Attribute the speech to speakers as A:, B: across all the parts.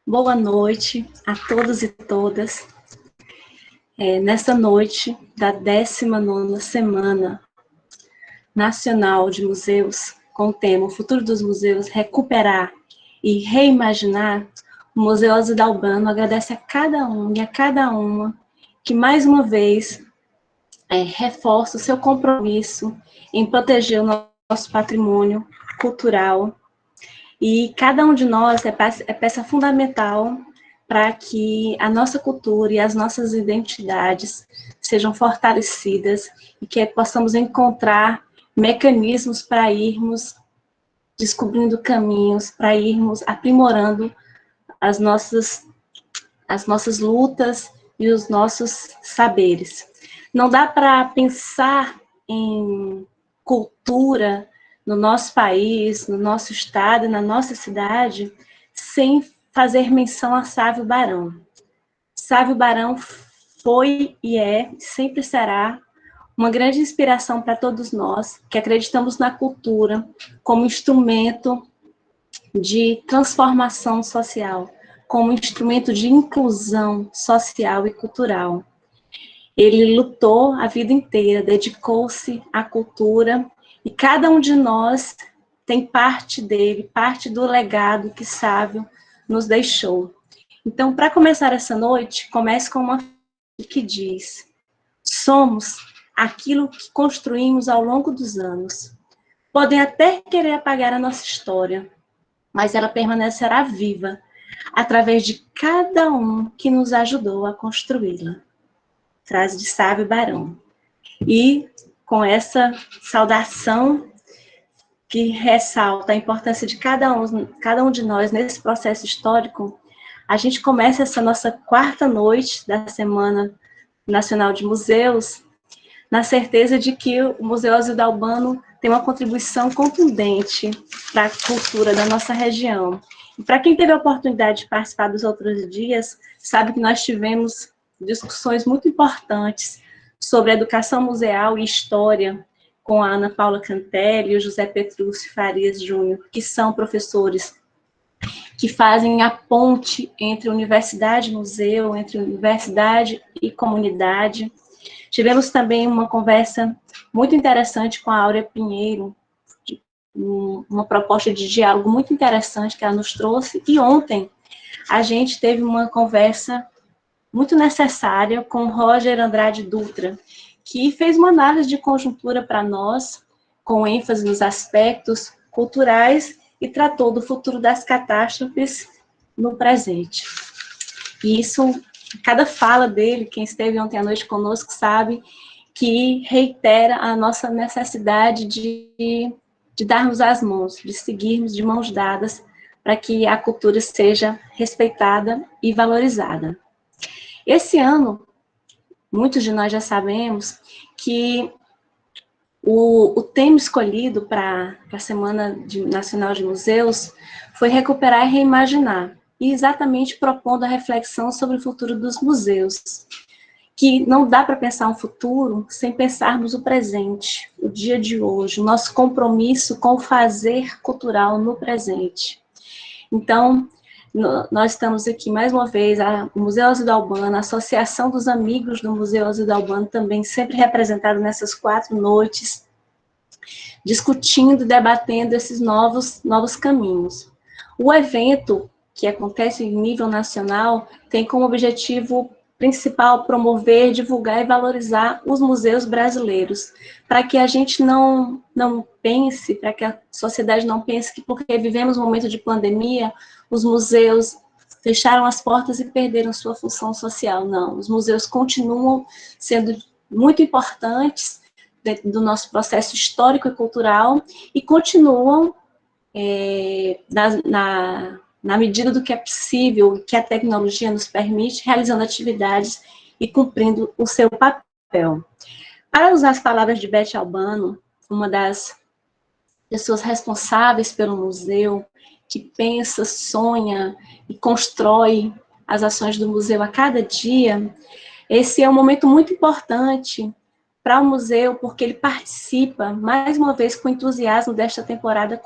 A: Boa noite a todos e todas. Nesta noite da 19ª Semana Nacional de Museus, com o tema O Futuro dos Museus, Recuperar e Reimaginar, o Museu Oswaldo Albano agradece a cada um e a cada uma que, mais uma vez, reforça o seu compromisso em proteger o nosso patrimônio cultural. E cada um de nós é peça fundamental para que a nossa cultura e as nossas identidades sejam fortalecidas e que possamos encontrar mecanismos para irmos descobrindo caminhos, para irmos aprimorando as nossas lutas e os nossos saberes. Não dá para pensar em cultura no nosso país, no nosso estado, na nossa cidade, sem fazer menção a Sávio Barão. Sávio Barão foi e sempre será uma grande inspiração para todos nós que acreditamos na cultura como instrumento de transformação social, como instrumento de inclusão social e cultural. Ele lutou a vida inteira, dedicou-se à cultura, e cada um de nós tem parte dele, parte do legado que Sávio nos deixou. Então, para começar essa noite, comece com uma frase que diz: somos aquilo que construímos ao longo dos anos. Podem até querer apagar a nossa história, mas ela permanecerá viva através de cada um que nos ajudou a construí-la. Frase de Sávio Barão. E com essa saudação que ressalta a importância de cada um de nós nesse processo histórico, a gente começa essa nossa quarta noite da Semana Nacional de Museus, na certeza de que o Museu Oswaldo Albano tem uma contribuição contundente para a cultura da nossa região. E para quem teve a oportunidade de participar dos outros dias, sabe que nós tivemos discussões muito importantes sobre educação museal e história com a Ana Paula Cantelli e o José Petrúcio Farias Júnior, que são professores que fazem a ponte entre universidade e museu, entre universidade e comunidade. Tivemos também uma conversa muito interessante com a Áurea Pinheiro, uma proposta de diálogo muito interessante que ela nos trouxe, e ontem a gente teve uma conversa muito necessária com Roger Andrade Dutra, que fez uma análise de conjuntura para nós, com ênfase nos aspectos culturais, e tratou do futuro das catástrofes no presente. E isso, cada fala dele, quem esteve ontem à noite conosco sabe, que reitera a nossa necessidade de darmos as mãos, de seguirmos de mãos dadas, para que a cultura seja respeitada e valorizada. Esse ano, muitos de nós já sabemos que o tema escolhido para a Semana Nacional de Museus foi recuperar e reimaginar, e exatamente propondo a reflexão sobre o futuro dos museus, que não dá para pensar um futuro sem pensarmos o presente, o dia de hoje, o nosso compromisso com o fazer cultural no presente. Então, nós estamos aqui mais uma vez, o Museu Oswaldo Albano, a Associação dos Amigos do Museu Oswaldo Albano, também sempre representado nessas 4 noites, discutindo, debatendo esses novos caminhos. O evento, que acontece em nível nacional, tem como objetivo principal promover, divulgar e valorizar os museus brasileiros, para que a gente não pense, para que a sociedade não pense que porque vivemos um momento de pandemia, os museus fecharam as portas e perderam sua função social. Não, os museus continuam sendo muito importantes dentro do nosso processo histórico e cultural e continuam na medida do que é possível, que a tecnologia nos permite, realizando atividades e cumprindo o seu papel. Para usar as palavras de Beth Albano, uma das pessoas responsáveis pelo museu, que pensa, sonha e constrói as ações do museu a cada dia, esse é um momento muito importante para o museu, porque ele participa, mais uma vez, com entusiasmo desta temporada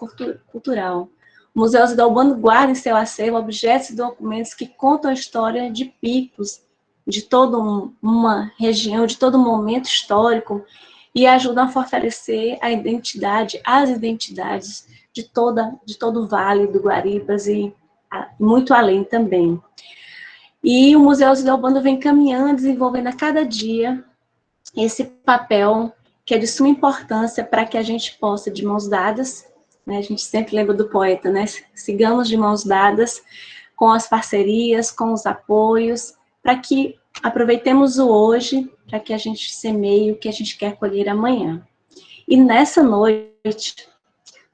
A: cultural. O Museu Isidro Albano guarda em seu acervo objetos e documentos que contam a história de picos, de toda uma região, de todo um momento histórico, e ajudam a fortalecer a identidade, as identidades de todo o Vale do Guaribas e muito além também. E o Museu Isidro Albano vem caminhando, desenvolvendo a cada dia esse papel que é de suma importância para que a gente possa, de mãos dadas, né, a gente sempre lembra do poeta, né, sigamos de mãos dadas com as parcerias, com os apoios, para que aproveitemos o hoje, para que a gente semeie o que a gente quer colher amanhã. E nessa noite,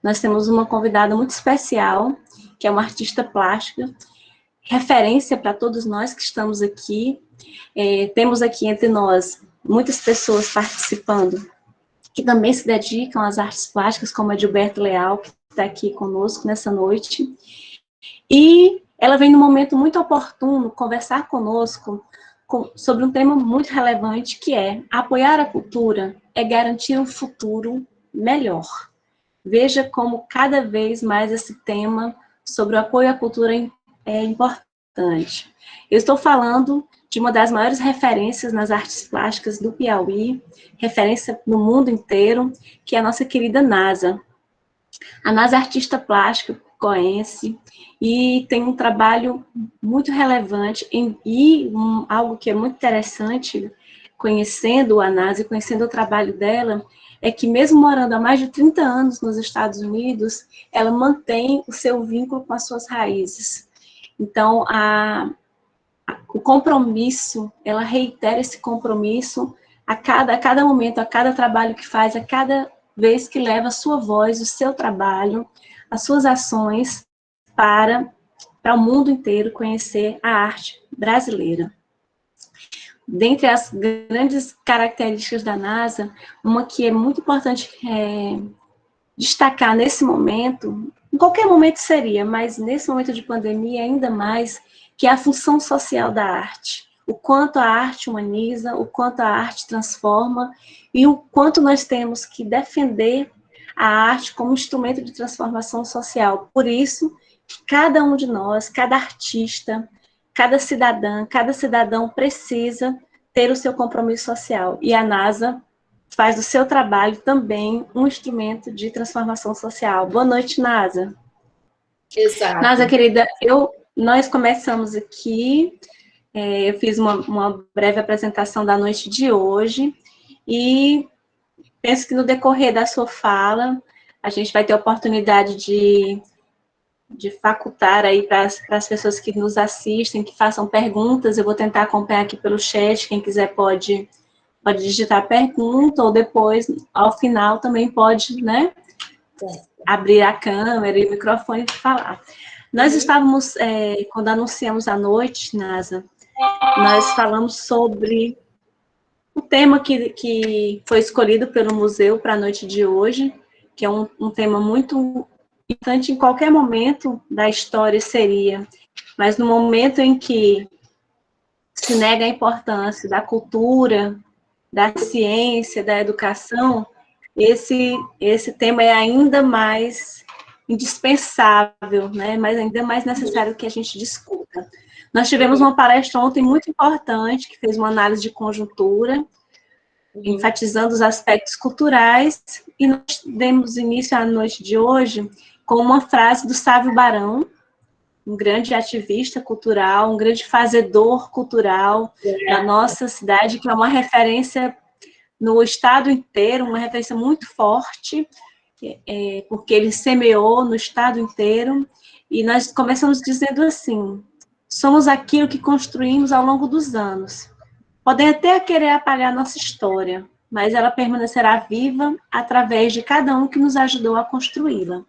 A: nós temos uma convidada muito especial, que é uma artista plástica, referência para todos nós que estamos aqui. Temos aqui entre nós muitas pessoas participando que também se dedicam às artes plásticas, como a Gilberto Leal, que está aqui conosco nessa noite. E ela vem num momento muito oportuno conversar conosco sobre um tema muito relevante, que é apoiar a cultura é garantir um futuro melhor. Veja como cada vez mais esse tema sobre o apoio à cultura é importante. Eu estou falando de uma das maiores referências nas artes plásticas do Piauí, referência no mundo inteiro, que é a nossa querida Nasa. A Nasa é artista plástica goense e tem um trabalho muito relevante algo que é muito interessante, conhecendo a Nasa e conhecendo o trabalho dela, é que mesmo morando há mais de 30 anos nos Estados Unidos, ela mantém o seu vínculo com as suas raízes. Então, o compromisso, ela reitera esse compromisso a cada momento, a cada trabalho que faz, a cada vez que leva a sua voz, o seu trabalho, as suas ações para o mundo inteiro conhecer a arte brasileira. Dentre as grandes características da Nasa, uma que é muito importante destacar nesse momento, em qualquer momento seria, mas nesse momento de pandemia ainda mais, que é a função social da arte. O quanto a arte humaniza, o quanto a arte transforma e o quanto nós temos que defender a arte como instrumento de transformação social. Por isso, cada um de nós, cada artista, cada cidadão precisa ter o seu compromisso social. E a Nasa faz do seu trabalho também um instrumento de transformação social. Boa noite, Nasa.
B: Exato.
A: Nasa, querida, nós começamos aqui, eu fiz uma breve apresentação da noite de hoje, e penso que no decorrer da sua fala, a gente vai ter a oportunidade de facultar aí para as pessoas que nos assistem, que façam perguntas. Eu vou tentar acompanhar aqui pelo chat, quem quiser pode digitar pergunta, ou depois, ao final, também pode, né, abrir a câmera e o microfone e falar. Nós estávamos, quando anunciamos a noite, Nasa, nós falamos sobre o tema que foi escolhido pelo museu para a noite de hoje, que é um tema muito importante em qualquer momento da história seria, mas no momento em que se nega a importância da cultura, da ciência, da educação, esse tema é ainda mais indispensável, né? Mas ainda mais necessário que a gente discuta. Nós tivemos uma palestra ontem muito importante, que fez uma análise de conjuntura, enfatizando os aspectos culturais, e nós demos início à noite de hoje com uma frase do Sávio Barão, um grande ativista cultural, um grande fazedor cultural da nossa cidade, que é uma referência no estado inteiro, uma referência muito forte, porque ele semeou no estado inteiro, e nós começamos dizendo assim: somos aquilo que construímos ao longo dos anos. Podem até querer apagar nossa história, mas ela permanecerá viva através de cada um que nos ajudou a construí-la.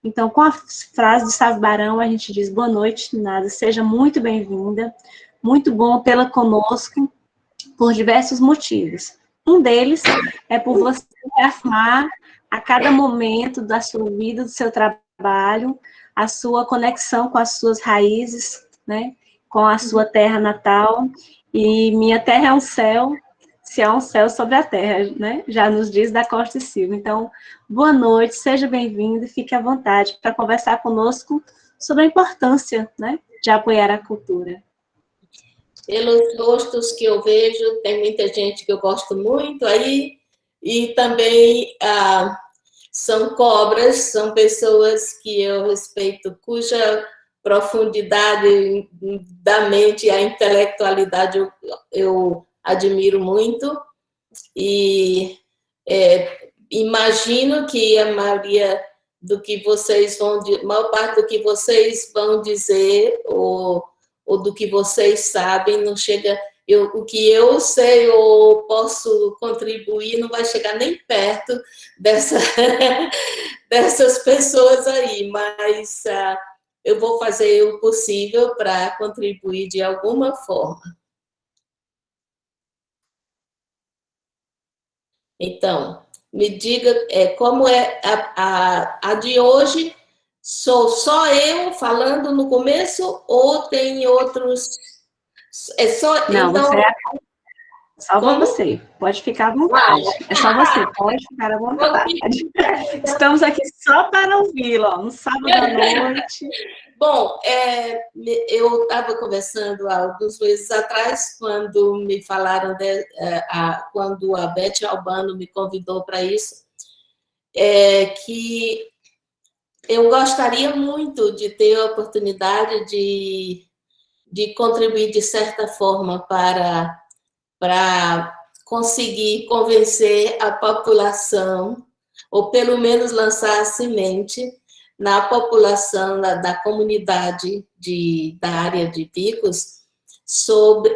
A: Então, com a frase do Sávio Barão, a gente diz: boa noite, Nasa, seja muito bem-vinda, muito bom tê-la conosco, por diversos motivos. Um deles é por você afirmar a cada momento da sua vida, do seu trabalho, a sua conexão com as suas raízes, né, com a sua terra natal. E minha terra é um céu, se há um céu sobre a terra, né? Já nos diz da Costa e Silva. Então, boa noite, seja bem-vindo e fique à vontade para conversar conosco sobre a importância, né, de apoiar a cultura.
B: Pelos rostos que eu vejo, tem muita gente que eu gosto muito aí, e também são cobras, são pessoas que eu respeito, cuja profundidade da mente e a intelectualidade eu admiro muito, e imagino que a maioria do que vocês vão, maior parte do que vocês vão dizer, ou do que vocês sabem, não chega, o que eu sei ou posso contribuir não vai chegar nem perto dessas pessoas aí, mas eu vou fazer o possível para contribuir de alguma forma. Então, me diga como é a de hoje. Sou só eu falando no começo ou tem outros? É só.
A: Não,
B: Então,
A: você é só
B: como?
A: você. Pode ficar à vontade. É só você. Pode ficar à vontade. Estamos aqui só para ouvi-lo, no sábado à noite.
B: Bom, eu estava conversando há alguns meses atrás, quando me falaram, quando a Beth Albano me convidou para isso, que eu gostaria muito de ter a oportunidade de contribuir de certa forma para conseguir convencer a população, ou pelo menos lançar a semente na população da comunidade da área de Picos, sobre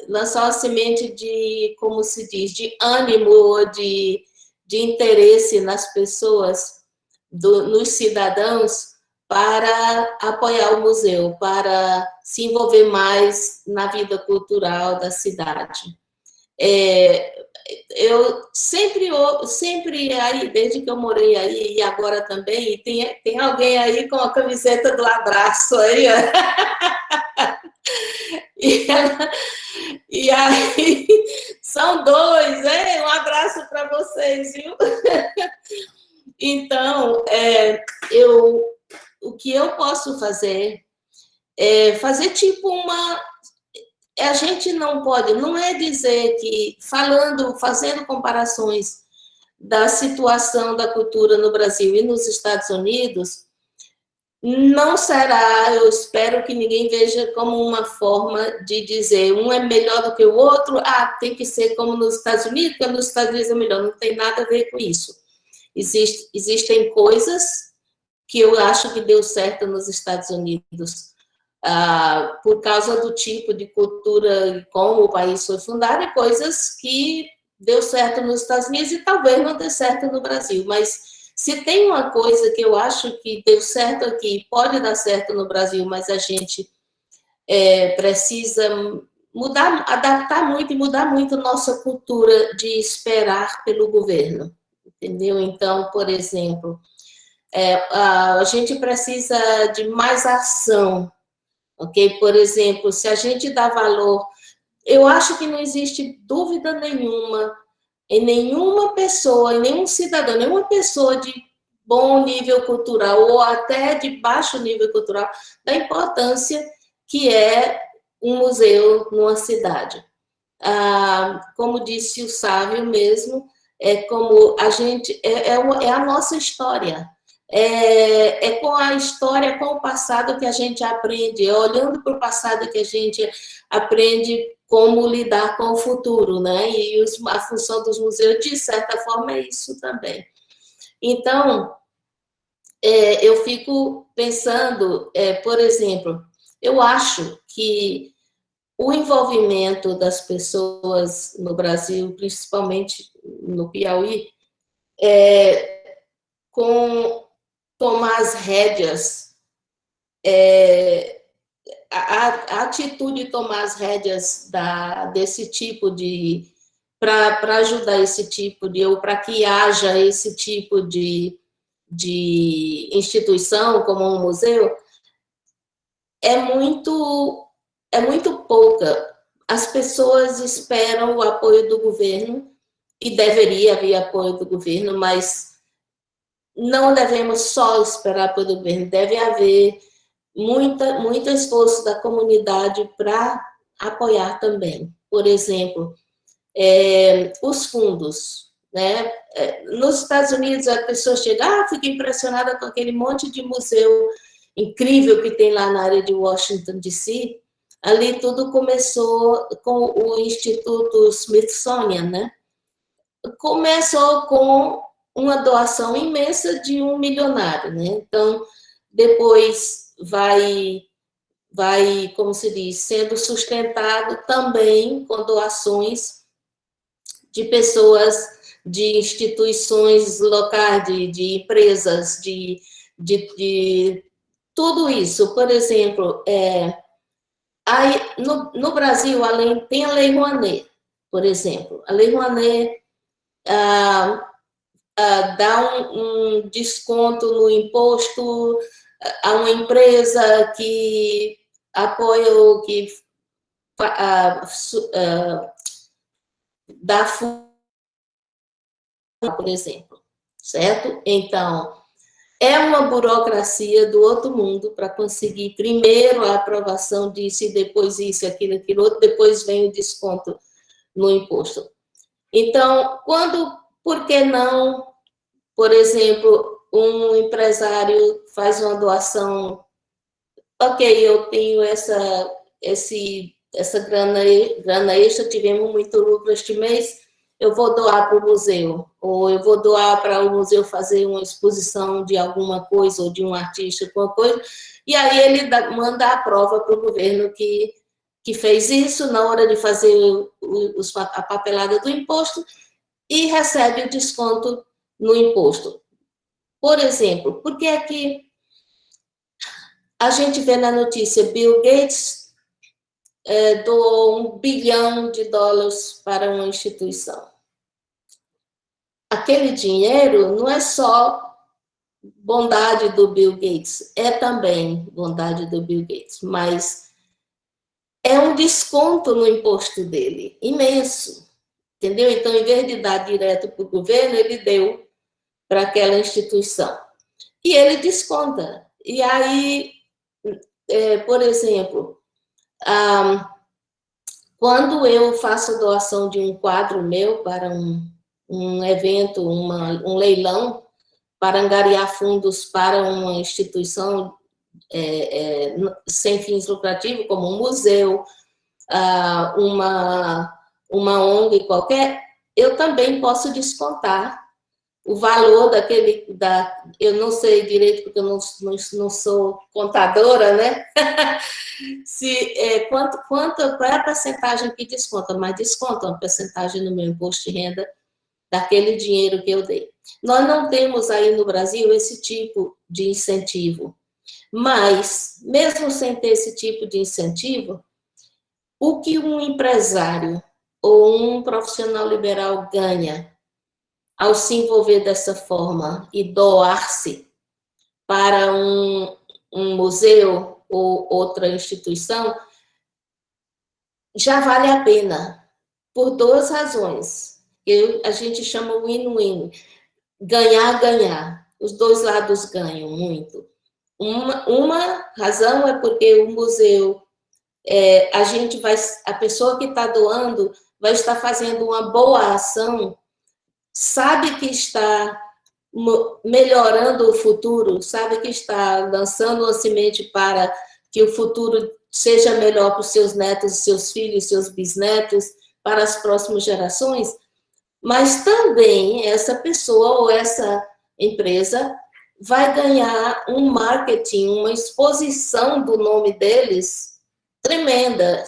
B: lançar uma semente de, como se diz, de ânimo, de interesse nas pessoas, nos cidadãos, para apoiar o museu, para se envolver mais na vida cultural da cidade. Eu sempre aí, desde que eu morei aí, e agora também, tem alguém aí com a camiseta do abraço aí, ó. E aí, são dois, um abraço para vocês, viu? Então, o que eu posso fazer é fazer tipo a gente não pode, não é dizer que, fazendo comparações da situação da cultura no Brasil e nos Estados Unidos, não será, eu espero que ninguém veja como uma forma de dizer um é melhor do que o outro, tem que ser como nos Estados Unidos, porque nos Estados Unidos é melhor, não tem nada a ver com isso. Existem coisas que eu acho que deu certo nos Estados Unidos, por causa do tipo de cultura e como o país foi fundado, e coisas que deu certo nos Estados Unidos e talvez não dê certo no Brasil. Mas se tem uma coisa que eu acho que deu certo aqui, pode dar certo no Brasil, mas a gente precisa mudar, adaptar muito e mudar muito nossa cultura de esperar pelo governo, entendeu? Então, por exemplo, a gente precisa de mais ação, ok? Por exemplo, se a gente dá valor, eu acho que não existe dúvida nenhuma em nenhuma pessoa, em nenhum cidadão, nenhuma pessoa de bom nível cultural ou até de baixo nível cultural, da importância que é um museu numa cidade. Como disse o Sávio mesmo, como a gente, é a nossa história. É com a história, com o passado que a gente aprende, é olhando para o passado que a gente aprende como lidar com o futuro, né? E a função dos museus, de certa forma, é isso também. Então, eu fico pensando, por exemplo, eu acho que o envolvimento das pessoas no Brasil, principalmente no Piauí, com tomar as rédeas, a atitude de tomar as rédeas desse tipo de, para ajudar esse tipo de, ou para que haja esse tipo de instituição como um museu, é muito pouca. as pessoas esperam o apoio do governo, e deveria haver apoio do governo, mas não devemos só esperar apoio do governo, deve haver muito esforço da comunidade para apoiar também. Por exemplo, os fundos, né? Nos Estados Unidos, a pessoa chega, fica impressionada com aquele monte de museu incrível que tem lá na área de Washington, D.C., ali tudo começou com o Instituto Smithsonian, né? Começou com uma doação imensa de um milionário, né? Então, depois vai, como se diz, sendo sustentado também com doações de pessoas, de instituições locais, de empresas, de tudo isso. Por exemplo, aí, no Brasil, tem a Lei Rouanet, por exemplo. A Lei Rouanet dá um desconto no imposto a uma empresa que apoia ou que dá fundo, por exemplo, certo? Então, é uma burocracia do outro mundo para conseguir primeiro a aprovação disso e depois isso, aquilo, outro, depois vem o desconto no imposto. Então, por que não, por exemplo, um empresário faz uma doação, ok, eu tenho essa grana extra, tivemos muito lucro este mês, eu vou doar para o museu, ou eu vou doar para o museu fazer uma exposição de alguma coisa, ou de um artista, alguma coisa, e aí ele manda a prova para o governo que fez isso na hora de fazer a papelada do imposto, e recebe o desconto no imposto. Por exemplo, por que é que a gente vê na notícia Bill Gates doou $1 bilhão para uma instituição? Aquele dinheiro não é só bondade do Bill Gates, é também bondade do Bill Gates, mas é um desconto no imposto dele, imenso, entendeu? Então, em vez de dar direto para o governo, ele deu para aquela instituição. E ele desconta. E aí, por exemplo, quando eu faço doação de um quadro meu para um evento, um leilão, para angariar fundos para uma instituição sem fins lucrativos, como um museu, uma ONG qualquer, eu também posso descontar o valor eu não sei direito, porque eu não sou contadora, né? Qual é a percentagem que desconta? Mas desconta uma percentagem no meu imposto de renda daquele dinheiro que eu dei. Nós não temos aí no Brasil esse tipo de incentivo, mas, mesmo sem ter esse tipo de incentivo, o que um empresário ou um profissional liberal ganha ao se envolver dessa forma e doar-se para um museu ou outra instituição, já vale a pena, por duas razões. A gente chama win-win, ganhar, ganhar. Os dois lados ganham muito. Uma razão é porque o museu, a pessoa que está doando vai estar fazendo uma boa ação, sabe que está melhorando o futuro, sabe que está lançando uma semente para que o futuro seja melhor para os seus netos, seus filhos, seus bisnetos, para as próximas gerações, mas também essa pessoa ou essa empresa vai ganhar um marketing, uma exposição do nome deles tremenda,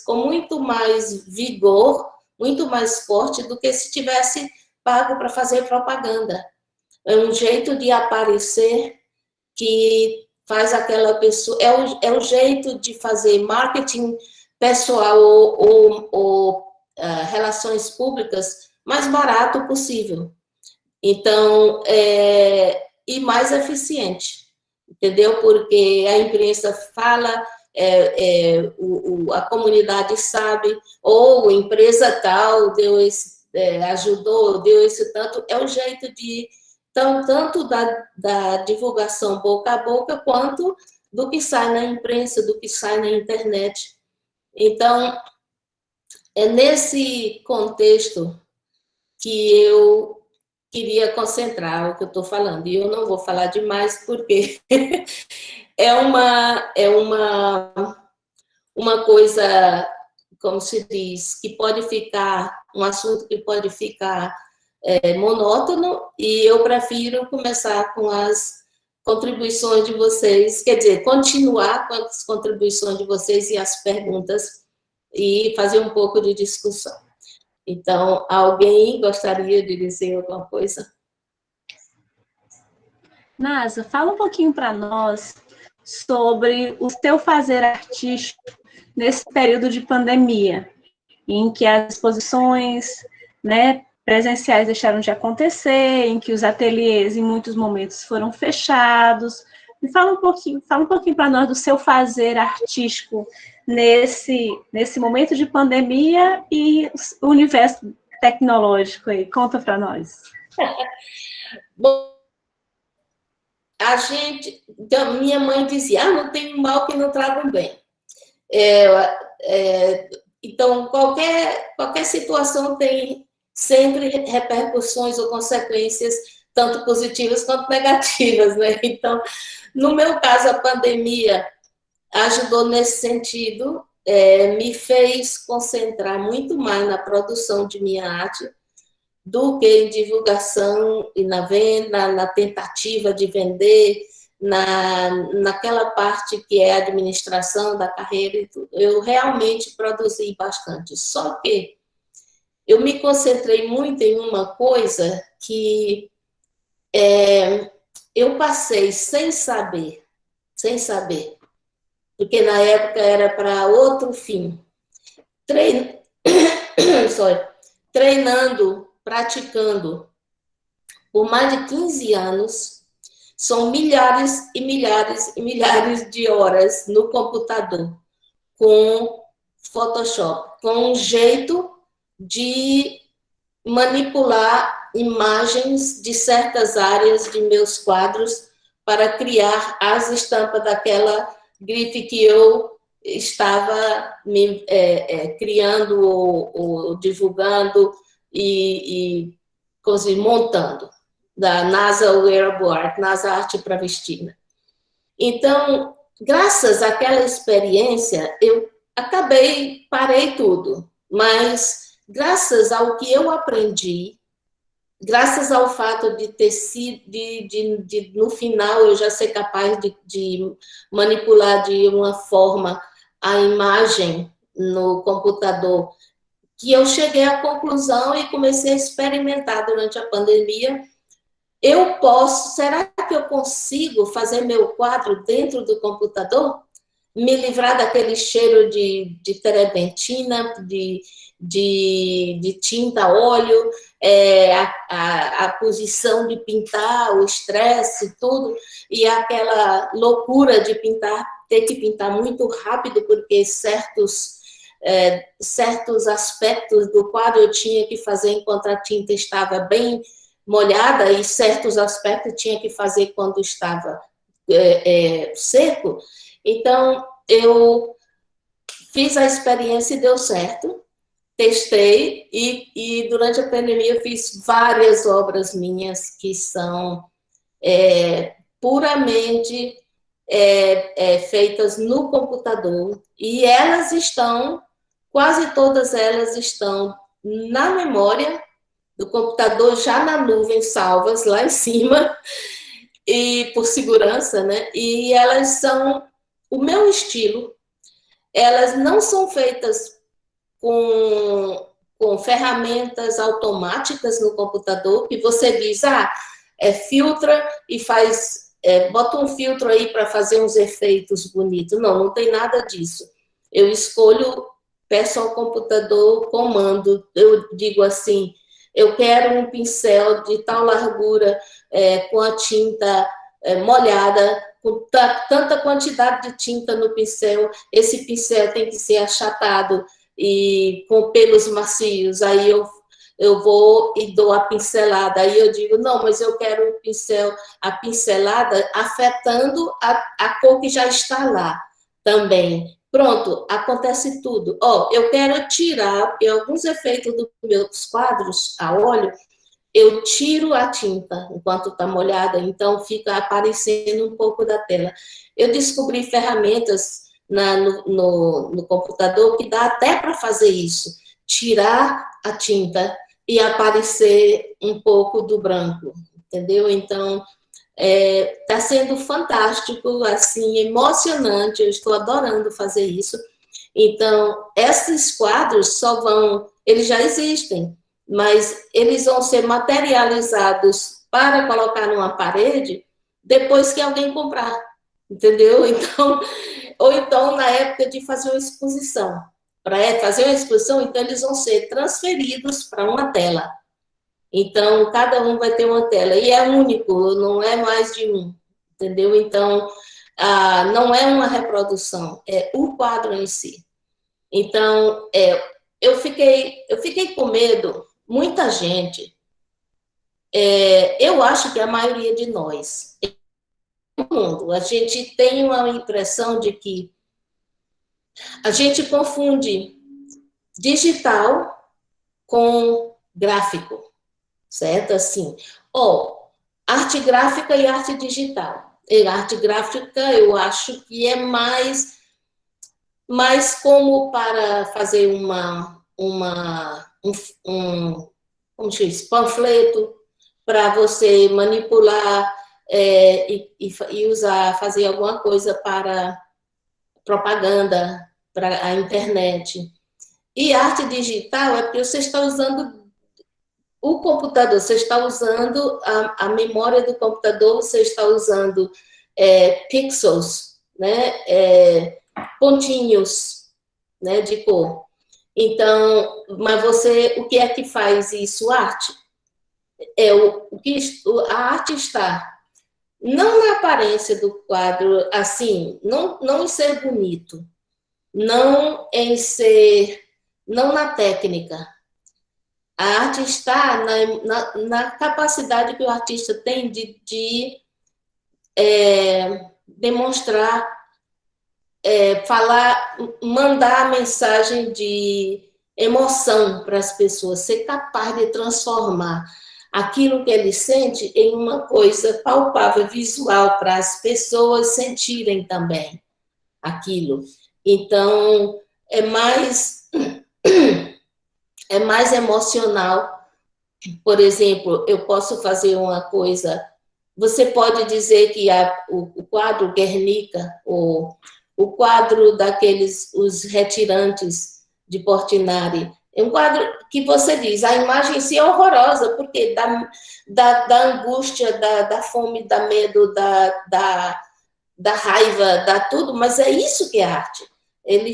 B: com muito mais vigor, muito mais forte do que se tivesse pago para fazer propaganda. É um jeito de aparecer que faz aquela pessoa... É um jeito de fazer marketing pessoal ou relações públicas mais barato possível. Então, e mais eficiente, entendeu? Porque a imprensa fala a comunidade sabe, ou empresa tal deu ajudou, deu esse tanto, é o jeito de, tanto da divulgação boca a boca, quanto do que sai na imprensa, do que sai na internet. Então, é nesse contexto que eu queria concentrar o que eu estou falando. E eu não vou falar demais, porque é uma coisa, como se diz, que pode ficar, um assunto que pode ficar monótono, e eu prefiro começar com as contribuições de vocês, quer dizer, continuar com as contribuições de vocês e as perguntas, e fazer um pouco de discussão. Então, alguém gostaria de dizer alguma coisa?
A: Nasa, fala um pouquinho para nós sobre o teu fazer artístico nesse período de pandemia, em que as exposições, né, presenciais deixaram de acontecer, em que os ateliês, em muitos momentos, foram fechados. Me fala um pouquinho para nós do seu fazer artístico nesse momento de pandemia e o universo tecnológico aí. Conta para nós.
B: Bom, então, minha mãe dizia, não tem mal que não traga um bem. Então, qualquer situação tem sempre repercussões ou consequências, tanto positivas quanto negativas, né? Então, no meu caso, a pandemia ajudou nesse sentido, me fez concentrar muito mais na produção de minha arte do que em divulgação e na venda, na tentativa de vender, naquela parte que é a administração da carreira e tudo. Eu realmente produzi bastante. Só que eu me concentrei muito em uma coisa que eu passei sem saber, porque na época era para outro fim. Treinando, praticando por mais de 15 anos, são milhares e milhares e milhares de horas no computador, com Photoshop, com um jeito de manipular imagens de certas áreas de meus quadros para criar as estampas daquela grife que eu estava criando ou divulgando e montando, da NASA Wearable Art, NASA Arte para Vestir. Então, graças àquela experiência, eu parei tudo, mas graças ao que eu aprendi, graças ao fato de ter sido, no final, eu já ser capaz de manipular de uma forma a imagem no computador, que eu cheguei à conclusão e comecei a experimentar durante a pandemia. Será que eu consigo fazer meu quadro dentro do computador? Me livrar daquele cheiro de terebentina, de tinta, óleo, a posição de pintar, o estresse, tudo, e aquela loucura de pintar, ter que pintar muito rápido, porque certos aspectos do quadro eu tinha que fazer enquanto a tinta estava bem molhada, e certos aspectos tinha que fazer quando estava seco. Então, eu fiz a experiência e deu certo, testei, e durante a pandemia eu fiz várias obras minhas que são puramente feitas no computador, e quase todas elas estão na memória do computador, já na nuvem, salvas lá em cima, e por segurança, né? E elas são o meu estilo. Elas não são feitas com ferramentas automáticas no computador, que você diz, filtra e faz, bota um filtro aí para fazer uns efeitos bonitos. Não tem nada disso. Eu escolho, peço ao computador comando, eu digo assim, eu quero um pincel de tal largura, com a tinta molhada, com tanta quantidade de tinta no pincel, esse pincel tem que ser achatado e com pelos macios, aí eu vou e dou a pincelada, aí eu digo, não, mas eu quero o pincel, a pincelada afetando a cor que já está lá também. Pronto, acontece tudo. Ó, eu quero tirar alguns efeitos dos meus quadros a óleo, eu tiro a tinta enquanto está molhada, então fica aparecendo um pouco da tela. Eu descobri ferramentas no computador que dá até para fazer isso, tirar a tinta e aparecer um pouco do branco, entendeu? Então, está sendo fantástico, assim, emocionante, eu estou adorando fazer isso. Então, esses quadros eles já existem, mas eles vão ser materializados para colocar numa parede depois que alguém comprar, entendeu? Então, ou então na época de fazer uma exposição. Para fazer uma exposição, então eles vão ser transferidos para uma tela. Então, cada um vai ter uma tela, e é único, não é mais de um, entendeu? Então, não é uma reprodução, é o quadro em si. Então, eu fiquei com medo, muita gente, eu acho que a maioria de nós, no mundo, a gente tem uma impressão de que a gente confunde digital com gráfico, certo? Assim, arte gráfica e arte digital. E arte gráfica eu acho que é mais como para fazer como se diz, panfleto, para você manipular e usar, fazer alguma coisa para propaganda, para a internet. E arte digital é porque você está usando o computador, você está usando a memória do computador, você está usando pixels, né, pontinhos, né, de cor. Então, mas o que é que faz isso? Arte. A arte está não na aparência do quadro, assim, não em ser bonito, não na técnica. A arte está na capacidade que o artista tem de demonstrar, falar, mandar a mensagem de emoção para as pessoas, ser capaz de transformar aquilo que ele sente em uma coisa palpável, visual, para as pessoas sentirem também aquilo. Então, é mais emocional. Por exemplo, eu posso fazer uma coisa, você pode dizer que o quadro Guernica, ou o quadro os retirantes de Portinari, é um quadro que você diz, a imagem em si é horrorosa, porque da angústia, da fome, da medo, da raiva, da tudo, mas é isso que é arte. Ele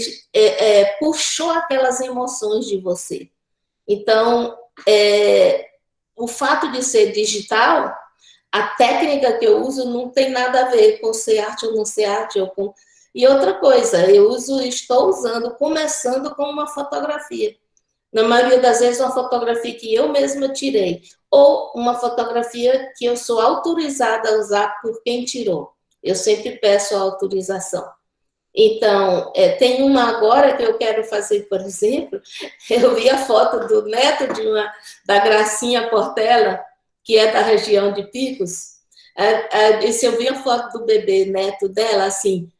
B: puxou aquelas emoções de você. Então, o fato de ser digital, a técnica que eu uso não tem nada a ver com ser arte ou não ser arte. E outra coisa, estou usando, começando com uma fotografia. Na maioria das vezes, uma fotografia que eu mesma tirei, ou uma fotografia que eu sou autorizada a usar por quem tirou. Eu sempre peço a autorização. Então, tem uma agora que eu quero fazer, por exemplo, eu vi a foto do neto da Gracinha Portela, que é da região de Picos, eu vi a foto do bebê neto dela, assim,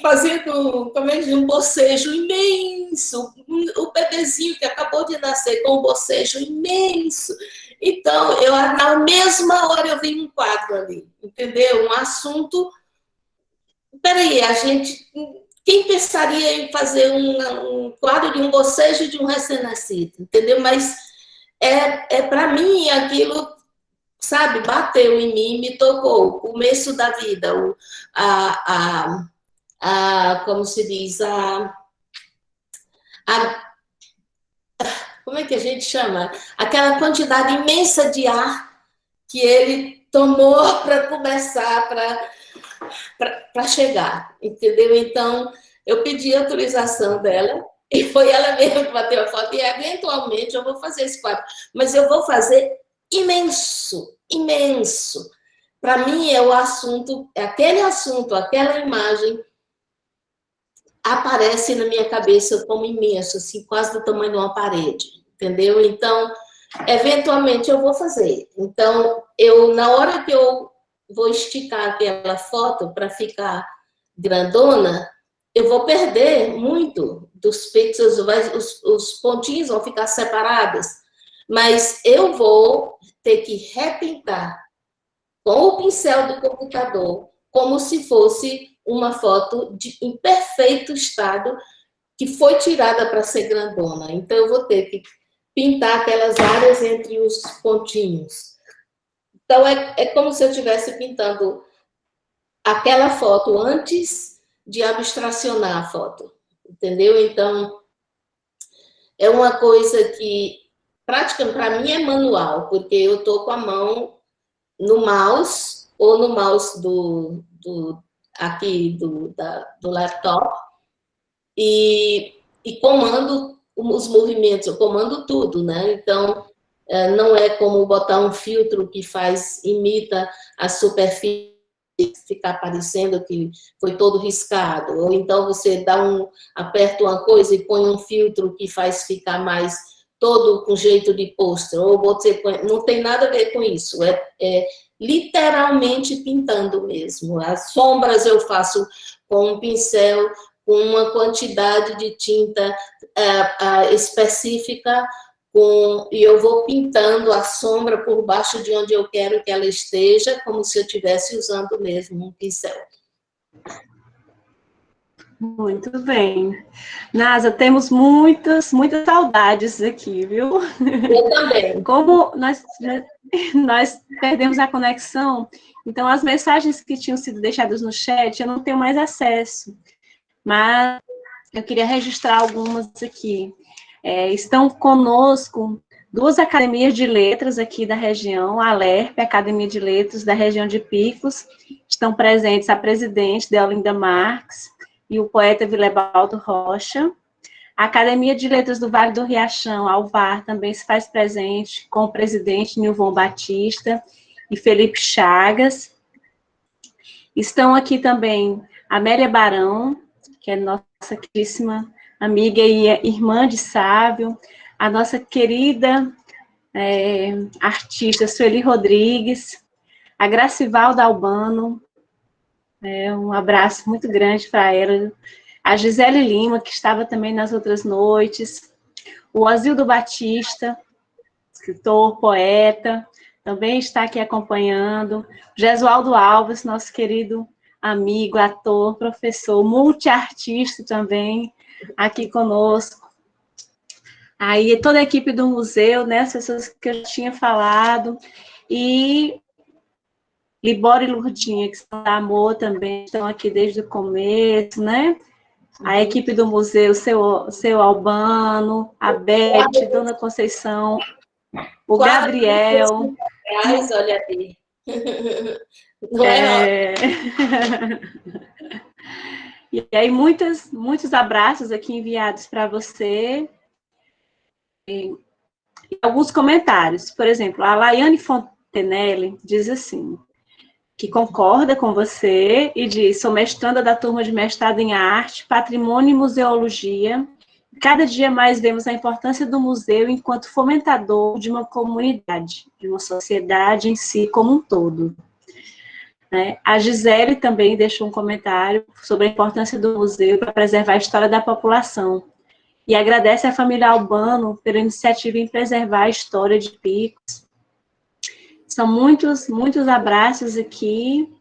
B: fazendo um bocejo imenso, o bebezinho que acabou de nascer com um bocejo imenso. Então, na mesma hora eu vi um quadro ali, entendeu? Um assunto. Peraí, quem pensaria em fazer um quadro de um bocejo de um recém-nascido, entendeu? Mas para mim aquilo, sabe, bateu em mim, me tocou, o começo da vida, como se diz, como é que a gente chama? Aquela quantidade imensa de ar que ele tomou para começar, para chegar, entendeu? Então, eu pedi a autorização dela, e foi ela mesma que bateu a foto, e eventualmente eu vou fazer esse quadro, mas eu vou fazer imenso, imenso. Para mim é o assunto, é aquele assunto, aquela imagem aparece na minha cabeça como imenso, assim, quase do tamanho de uma parede, entendeu? Então, eventualmente eu vou fazer. Então, na hora que eu vou esticar aquela foto para ficar grandona, eu vou perder muito dos pixels, os pontinhos vão ficar separados, mas eu vou ter que repintar com o pincel do computador, como se fosse uma foto em perfeito estado, que foi tirada para ser grandona. Então, eu vou ter que pintar aquelas áreas entre os pontinhos. Então, é como se eu estivesse pintando aquela foto antes de abstracionar a foto, entendeu? Então, é uma coisa que, praticamente, para mim é manual, porque eu estou com a mão no mouse, ou no mouse aqui do laptop, e comando os movimentos, eu comando tudo, né? Então, não é como botar um filtro que imita a superfície, ficar parecendo que foi todo riscado, ou então você aperta uma coisa e põe um filtro que faz ficar mais todo com jeito de pôster, ou você põe, não tem nada a ver com isso, é literalmente pintando mesmo. As sombras eu faço com um pincel, com uma quantidade de tinta específica, e eu vou pintando a sombra por baixo de onde eu quero que ela esteja, como se eu estivesse usando mesmo um pincel.
A: Muito bem. Nasa, temos muitas saudades aqui, viu?
B: Eu também.
A: Como nós perdemos a conexão, então as mensagens que tinham sido deixadas no chat, eu não tenho mais acesso, mas eu queria registrar algumas aqui. Estão conosco 2 academias de letras aqui da região, a ALERP, Academia de Letras da região de Picos, estão presentes a presidente, Deolinda Marques, e o poeta Vilebaldo Rocha. A Academia de Letras do Vale do Riachão, Alvar, também se faz presente com o presidente Nilvon Batista e Felipe Chagas. Estão aqui também Amélia Barão, que é nossa queridíssima amiga e irmã de Sávio, a nossa querida artista Sueli Rodrigues, a Gracivalda Albano, um abraço muito grande para ela, a Gisele Lima, que estava também nas outras noites, o Azildo Batista, escritor, poeta, também está aqui acompanhando, Gesualdo Alves, nosso querido amigo, ator, professor, multiartista também, aqui conosco. Aí toda a equipe do museu, né, as pessoas que eu tinha falado, e Libório e Lurdinha, que são da Amor também, estão aqui desde o começo, né? A equipe do museu, seu Albano, a Beth, Dona Conceição, o Gabriel.
B: Olha ali. Não é?
A: E aí, muitos abraços aqui enviados para você. E alguns comentários. Por exemplo, a Laiane Fontenelle diz assim, que concorda com você e diz, sou mestranda da turma de mestrado em arte, patrimônio e museologia. Cada dia mais vemos a importância do museu enquanto fomentador de uma comunidade, de uma sociedade em si como um todo. A Gisele também deixou um comentário sobre a importância do museu para preservar a história da população. E agradece à família Albano pela iniciativa em preservar a história de Picos. São muitos abraços aqui.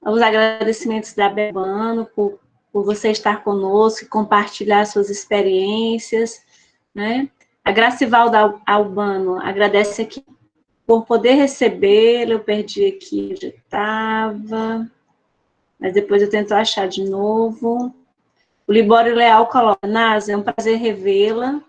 A: Os agradecimentos da Bebano por você estar conosco e compartilhar suas experiências, né? A Gracivalda Albano agradece aqui por poder recebê-la. Eu perdi aqui onde estava, mas depois eu tento achar de novo. O Libório Leal coloca, Nasa, é um prazer revê-la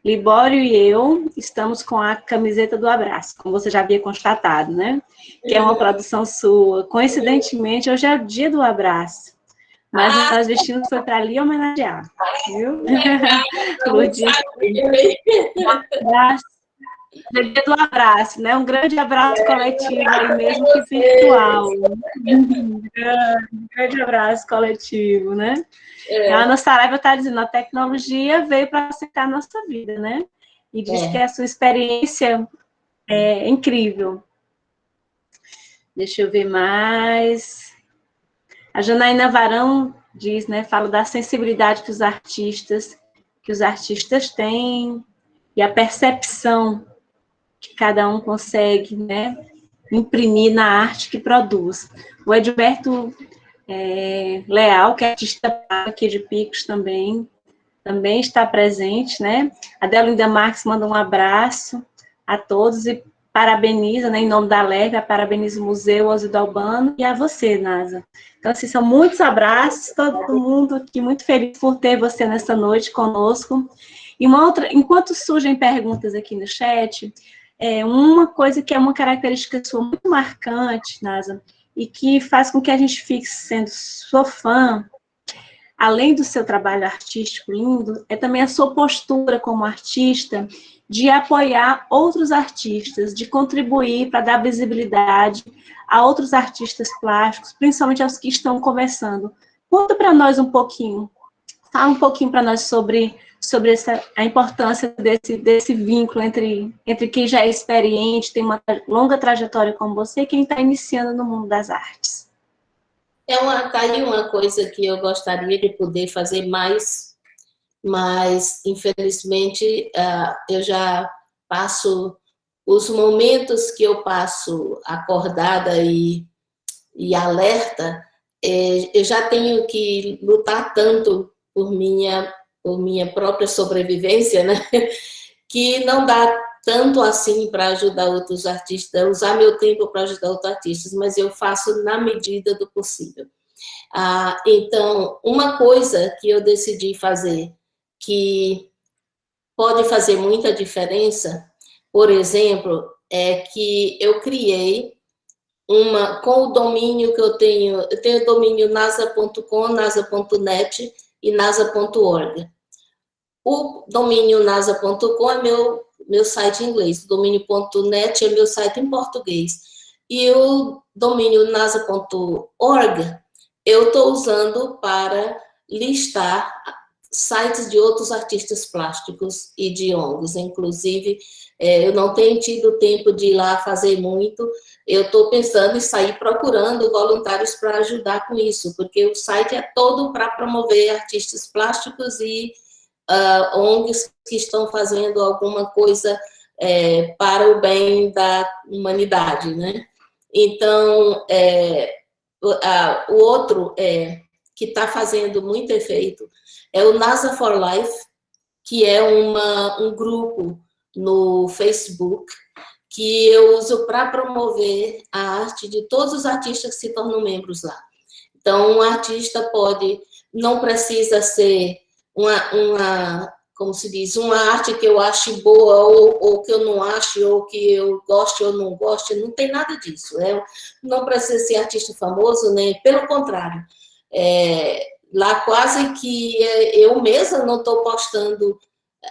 A: Libório e eu estamos com a camiseta do abraço, como você já havia constatado, né? Que é uma produção sua. Coincidentemente, hoje é o dia do abraço. Mas nós vestimos foi para ali homenagear, viu? Lourdes, abraço. É dia do abraço, né? Um grande abraço coletivo aí, mesmo que virtual. Um grande abraço coletivo, né? A Ana Saraiva está dizendo, a tecnologia veio para aceitar a nossa vida, né? E diz que a sua experiência é incrível. Deixa eu ver mais. A Janaína Varão diz, né? Fala da sensibilidade que os artistas têm e a percepção que cada um consegue, né? Imprimir na arte que produz. O Edilberto Leal, que é artista aqui de Picos também está presente, né? A Delinda Marques manda um abraço a todos e parabeniza, né, em nome da Leve, parabeniza o Museu Osido Albano e a você, Nasa. Então, assim, são muitos abraços, todo mundo aqui muito feliz por ter você nessa noite conosco. E uma outra, enquanto surgem perguntas aqui no chat, uma coisa que é uma característica sua muito marcante, Nasa, e que faz com que a gente fique sendo sua fã, além do seu trabalho artístico lindo, é também a sua postura como artista de apoiar outros artistas, de contribuir para dar visibilidade a outros artistas plásticos, principalmente aos que estão começando. Conta para nós um pouquinho, fala um pouquinho para nós sobre a importância desse vínculo entre quem já é experiente, tem uma longa trajetória como você, e quem está iniciando no mundo das artes.
B: Tá aí uma coisa que eu gostaria de poder fazer mais, mas, infelizmente, eu já passo os momentos que eu passo acordada e alerta, eu já tenho que lutar tanto por minha própria sobrevivência, né? Que não dá tanto assim para ajudar outros artistas, usar meu tempo para ajudar outros artistas, mas eu faço na medida do possível. Então, uma coisa que eu decidi fazer, que pode fazer muita diferença, por exemplo, é que eu criei com o domínio que eu tenho o domínio nasa.com, nasa.net e nasa.org. O domínio nasa.com é meu site em inglês, o domínio.net é meu site em português. E o domínio nasa.org eu estou usando para listar sites de outros artistas plásticos e de ONGs. Inclusive, eu não tenho tido tempo de ir lá fazer muito, eu estou pensando em sair procurando voluntários para ajudar com isso, porque o site é todo para promover artistas plásticos e ONGs que estão fazendo alguma coisa para o bem da humanidade, né? Então, o outro que está fazendo muito efeito é o NASA for Life, que é um grupo no Facebook que eu uso para promover a arte de todos os artistas que se tornam membros lá. Então, um artista não precisa ser como se diz, uma arte que eu ache boa ou que eu não ache, ou que eu goste ou não goste, não tem nada disso. Não precisa ser artista famoso, né? Pelo contrário. Lá quase que eu mesma não estou postando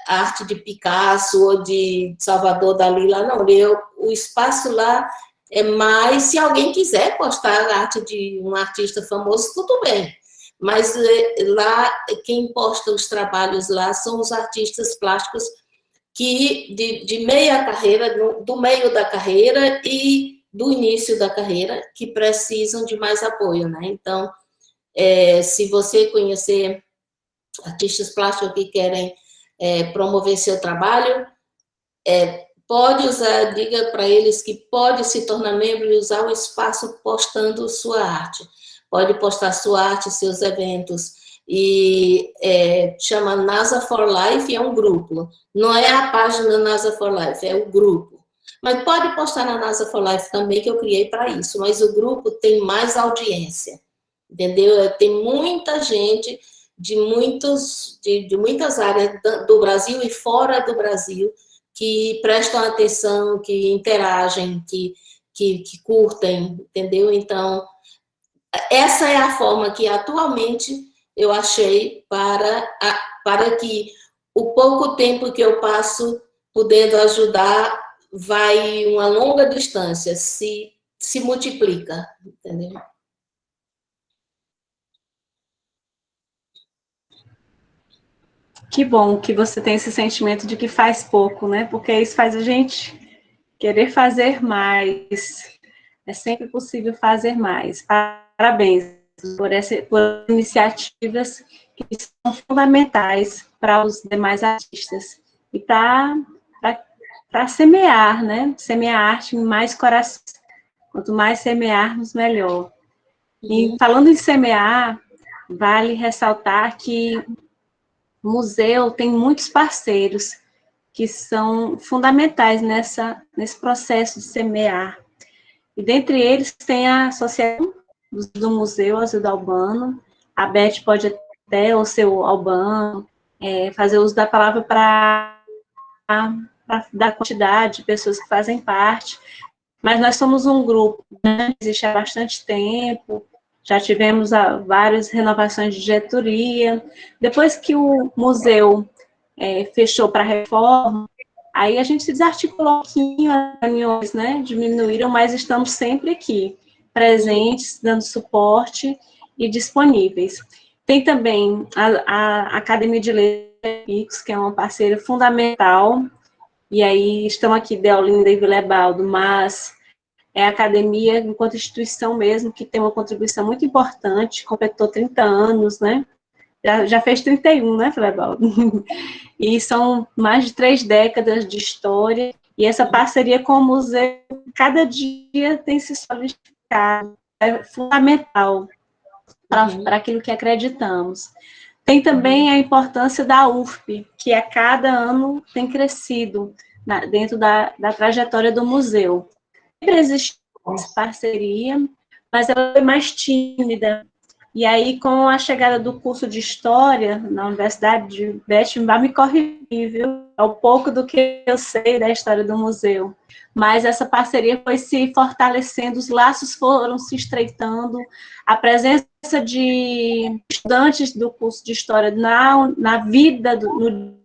B: arte de Picasso ou de Salvador Dalí lá, não. O espaço lá é mais, se alguém quiser postar a arte de um artista famoso, tudo bem. Mas lá, quem posta os trabalhos lá são os artistas plásticos que de meia carreira, do meio da carreira e do início da carreira, que precisam de mais apoio, né? Então, se você conhecer artistas plásticos que querem promover seu trabalho, pode usar, diga para eles que pode se tornar membro e usar o espaço postando sua arte. Pode postar sua arte, seus eventos, e chama NASA for Life, é um grupo. Não é a página NASA for Life, é o grupo. Mas pode postar na NASA for Life também, que eu criei para isso, mas o grupo tem mais audiência, entendeu? Tem muita gente de muitas áreas do Brasil e fora do Brasil, que prestam atenção, que interagem, que curtem, entendeu? Então, essa é a forma que atualmente eu achei para que o pouco tempo que eu passo podendo ajudar vai uma longa distância, se multiplica, entendeu?
A: Que bom que você tem esse sentimento de que faz pouco, né? Porque isso faz a gente querer fazer mais. É sempre possível fazer mais. Parabéns por iniciativas que são fundamentais para os demais artistas e para semear, né? Semear arte em mais corações. Quanto mais semearmos, melhor. E falando em semear, vale ressaltar que o museu tem muitos parceiros que são fundamentais nesse processo de semear. E dentre eles tem a Associação do Museu Azuildo Albano. A Beth pode até, o seu Albano, fazer uso da palavra para dar quantidade de pessoas que fazem parte. Mas nós somos um grupo, né, que existe há bastante tempo, já tivemos várias renovações de diretoria. Depois que o museu fechou para reforma, aí a gente se desarticulou um pouquinho, as reuniões, né, diminuíram, mas estamos sempre aqui, presentes, dando suporte e disponíveis. Tem também a Academia de Letras, que é uma parceira fundamental, e aí estão aqui Deolinda e Vilebaldo, mas é a academia, enquanto instituição mesmo, que tem uma contribuição muito importante, completou 30 anos, né? Já fez 31, né, Flebaldo? E são mais de 3 décadas de história, e essa parceria com o museu, cada dia tem se solidificado, é fundamental para aquilo que acreditamos. Tem também a importância da UFP, que a cada ano tem crescido dentro da trajetória do museu. Sempre existiu essa parceria, mas ela foi mais tímida. E aí, com a chegada do curso de História na Universidade de Beth, me corrigi, viu? É um pouco do que eu sei da história do museu. Mas essa parceria foi se fortalecendo, os laços foram se estreitando, a presença de estudantes do curso de História na vida, no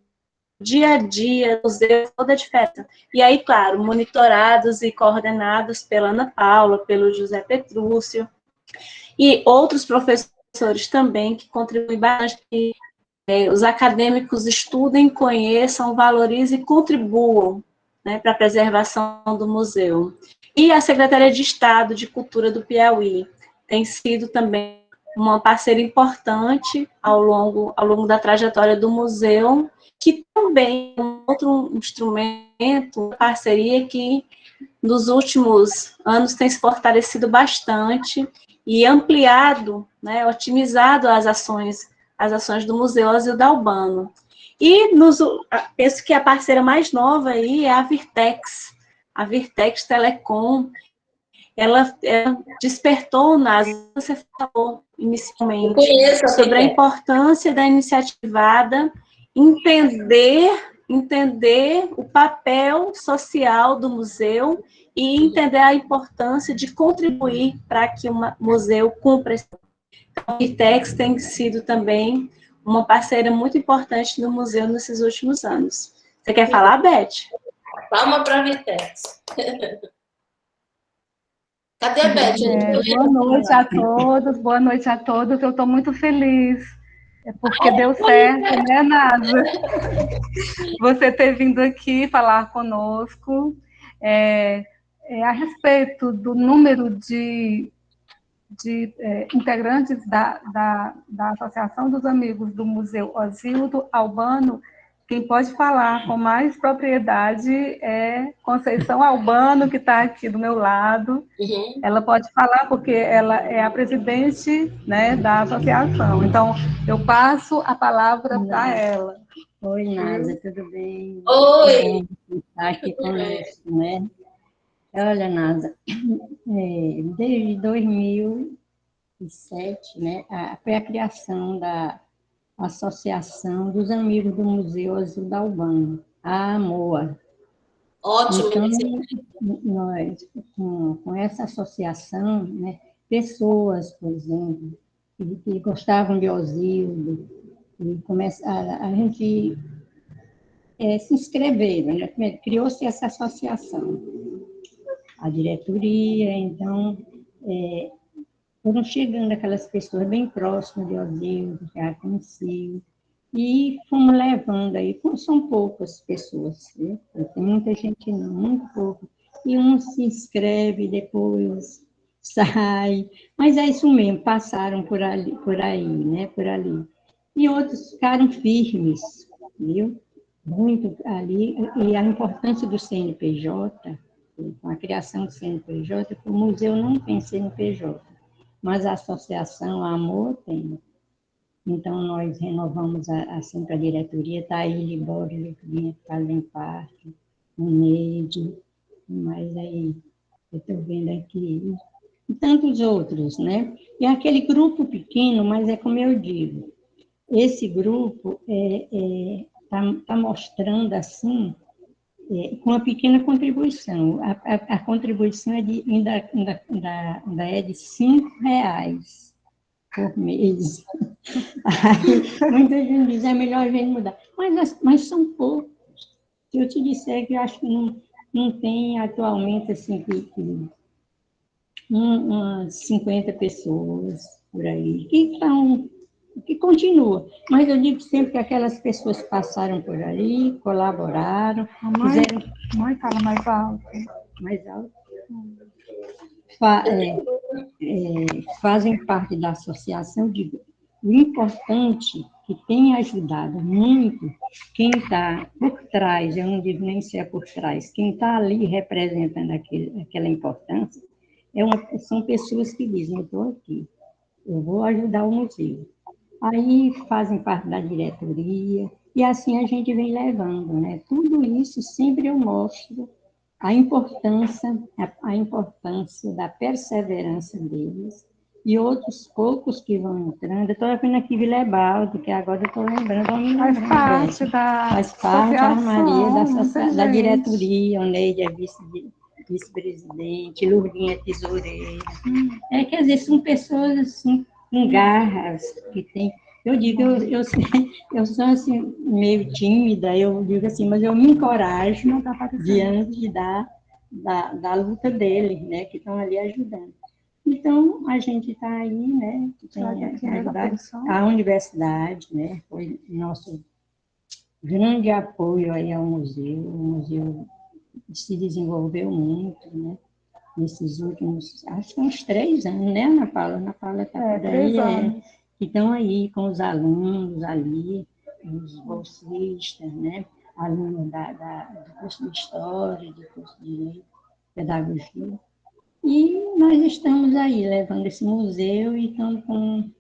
A: dia a dia, do museu, toda a diferença. E aí, claro, monitorados e coordenados pela Ana Paula, pelo José Petrúcio, e outros professores também que contribuem bastante. Os acadêmicos estudem, conheçam, valorizem e contribuam, né, para a preservação do museu. E a Secretaria de Estado de Cultura do Piauí tem sido também uma parceira importante ao longo da trajetória do museu, que também é um outro instrumento, parceria que nos últimos anos tem se fortalecido bastante e ampliado, né, otimizado as ações do Museu Azuildo Albano. E penso que a parceira mais nova aí é a Virtex Telecom. Ela despertou você falou inicialmente sobre a importância da iniciativada entender o papel social do museu e entender a importância de contribuir para que o museu cumpra. A Virtex tem sido também uma parceira muito importante no museu nesses últimos anos. Você quer falar, Beth?
B: Palma para a Virtex. Cadê a Beth?
C: Boa noite a todos. Eu estou muito feliz, porque deu certo, né, Nasa? Você ter vindo aqui falar conosco a respeito do número de integrantes da Associação dos Amigos do Museu Azuildo Albano. Quem pode falar com mais propriedade é Conceição Albano, que está aqui do meu lado. Uhum. Ela pode falar porque ela é a presidente, né, da associação. Então, eu passo a palavra para ela.
D: Oi, Nasa, tudo bem?
B: Oi!
D: Está aqui conosco, né? Olha, Nasa, desde 2007, né, foi a criação Associação dos Amigos do Museu Oswildo Albano, a AMOA.
B: Ótimo.
D: Então, nós, com essa associação, né, pessoas, por exemplo, que gostavam de Oswildo, a gente se inscreveram, né? Criou-se essa associação, a diretoria, então, foram chegando aquelas pessoas bem próximas de Oswildo, que a conheciam, e fomos levando aí, são poucas pessoas, né? Tem muita gente não, muito pouco, e um se inscreve, depois sai, mas é isso mesmo, passaram por aí, né? Por ali. E outros ficaram firmes, viu? Muito ali, e a importância do CNPJ, com a criação do CNPJ, o museu não tem CNPJ, mas a associação, a AMOR, tem. Então, nós renovamos sempre a diretoria, está aí Libório, Livrinha, que fazem parte, o Neide, mas aí, eu estou vendo aqui, e tantos outros, né? E aquele grupo pequeno, mas é como eu digo, esse grupo está mostrando, assim, com uma pequena contribuição. A contribuição ainda é de R$5 por mês. Aí, muita gente diz, é melhor a gente mudar. Mas são poucos. Se eu te disser que eu acho que não tem atualmente, assim, umas 50 pessoas por aí, que continua. Mas eu digo sempre que aquelas pessoas passaram por ali, colaboraram, fizeram...
C: Mãe, fala mais alto.
D: Mais alto? Fazem parte da associação. O importante que tem ajudado muito quem está por trás, eu não digo nem se é por trás, quem está ali representando aquela importância, são pessoas que dizem, eu estou aqui, eu vou ajudar o museu. Aí fazem parte da diretoria, e assim a gente vem levando, né? Tudo isso sempre eu mostro a importância da perseverança deles, e outros poucos que vão entrando. Eu estou vendo aqui Vilebaldo, que agora eu estou lembrando. Faz parte da Maria, da diretoria, o Neide é vice-presidente, Lourdinha é tesoureira. Quer dizer, são pessoas assim, com garras, que tem... Eu digo, eu sou assim, meio tímida, eu digo assim, mas eu me encorajo diante da luta deles, né, que estão ali ajudando. Então, a gente está aí, né, tem a universidade, né, foi nosso grande apoio aí ao museu. O museu se desenvolveu muito, né, nesses últimos, acho que uns 3 anos, né, Ana Paula? Ana Paula está por aí, que estão aí com os alunos ali, os bolsistas, né, alunos do curso de História, do curso de Pedagogia. E nós estamos aí, levando esse museu e estamos com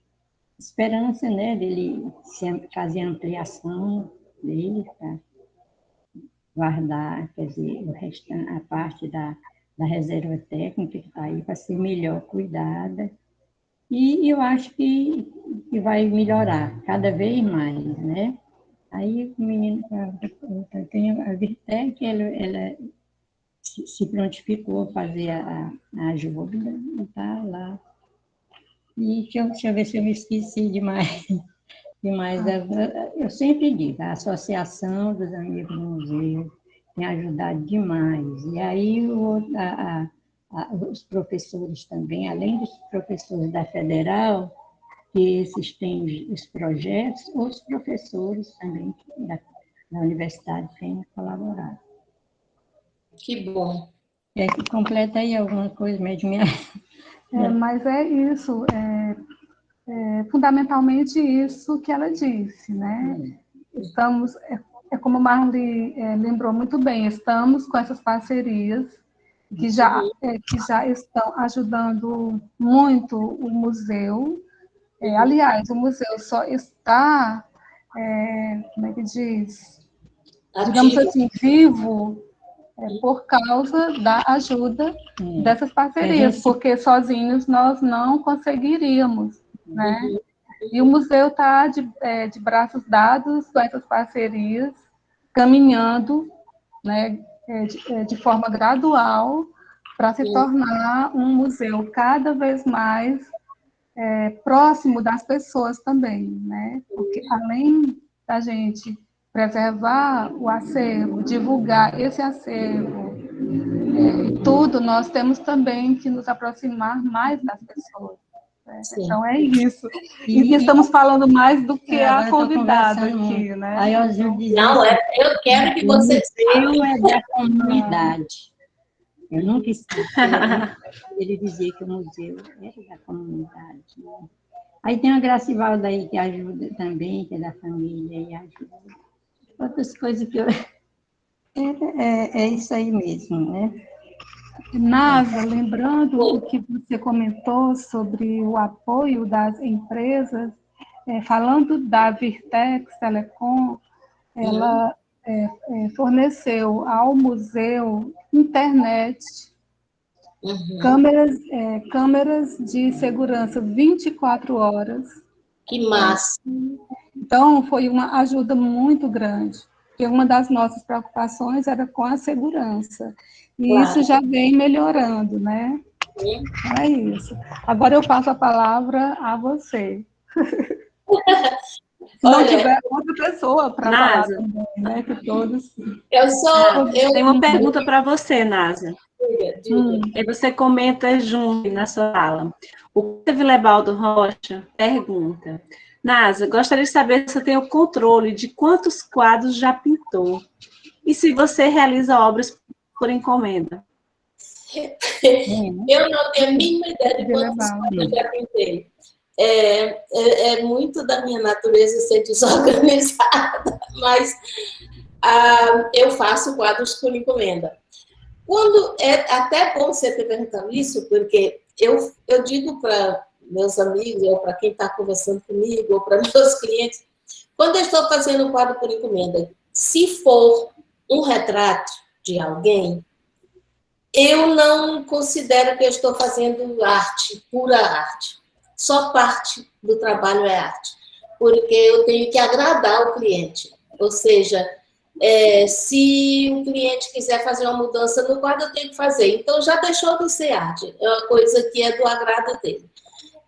D: esperança, né, dele fazer ampliação dele, para guardar, quer dizer, a parte da reserva técnica que está aí para ser melhor cuidada. E eu acho que vai melhorar cada vez mais, né? Aí o menino, tem a Virtec, ela se prontificou a fazer a ajuda, e está lá. E deixa eu ver se eu me esqueci demais. Eu sempre digo, a Associação dos Amigos do Museu tem ajudado demais. E aí os professores também, além dos professores da Federal, que esses têm os projetos, os professores também da universidade têm colaborado.
B: Que bom.
D: E aí, completa aí alguma coisa mesmo?
C: Mas é isso, fundamentalmente isso que ela disse, né? Estamos, como a Marli lembrou muito bem, estamos com essas parcerias que já estão ajudando muito o museu. Aliás, o museu só está, como é que diz? Digamos assim, vivo por causa da ajuda dessas parcerias, porque sozinhos nós não conseguiríamos, né? E o museu está de braços dados com essas parcerias, caminhando, né, de forma gradual para se tornar um museu cada vez mais próximo das pessoas também, né? Porque além da gente preservar o acervo, divulgar esse acervo, e tudo, nós temos também que nos aproximar mais das pessoas. Né? Então é isso. E estamos falando mais do que a convidada aqui, né?
D: Aí Ozil dizia
B: Não,
D: assim,
B: eu quero que vocês
D: o museu é da comunidade. Eu nunca esqueci. Ele dizia que o museu era da comunidade. Né? Aí tem a Gracivalda aí que ajuda também, que é da família, e ajuda. Outras coisas que eu... É isso aí mesmo, né?
C: Nasa, lembrando o que você comentou sobre o apoio das empresas, falando da Virtex Telecom, ela forneceu ao museu internet, câmeras de segurança 24 horas.
B: Que massa!
C: Então, foi uma ajuda muito grande, porque uma das nossas preocupações era com a segurança. E claro, isso já vem melhorando, né? É isso. Agora eu passo a palavra a você. Se não tiver outra pessoa para falar também, né? Que todos...
A: Eu tenho uma pergunta para você, Nasa. E você comenta junto na sua fala. O Vilebaldo Rocha pergunta: Nasa, gostaria de saber se você tem o controle de quantos quadros já pintou e se você realiza obras por encomenda.
B: Eu não tenho a mínima ideia de quantos quadros já pintei. É muito da minha natureza ser desorganizada, mas eu faço quadros por encomenda. É até bom você ter perguntado isso, porque eu digo para meus amigos, ou para quem está conversando comigo, ou para meus clientes, quando eu estou fazendo um quadro por encomenda, se for um retrato de alguém, eu não considero que eu estou fazendo arte, pura arte. Só parte do trabalho é arte, porque eu tenho que agradar o cliente. Ou seja, se o cliente quiser fazer uma mudança no quadro, eu tenho que fazer. Então, já deixou de ser arte. É uma coisa que é do agrado dele.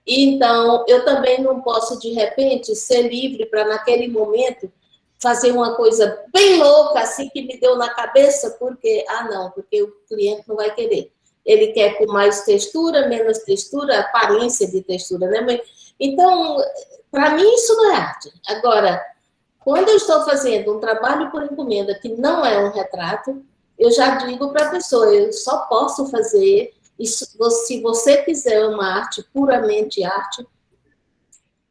B: Então, eu também não posso, de repente, ser livre para, naquele momento, fazer uma coisa bem louca, assim, que me deu na cabeça, porque o cliente não vai querer. Ele quer com mais textura, menos textura, aparência de textura, né? Então, para mim, isso não é arte. Agora, quando eu estou fazendo um trabalho por encomenda que não é um retrato, eu já digo para a pessoa, eu só posso fazer isso. Se você quiser uma arte, puramente arte,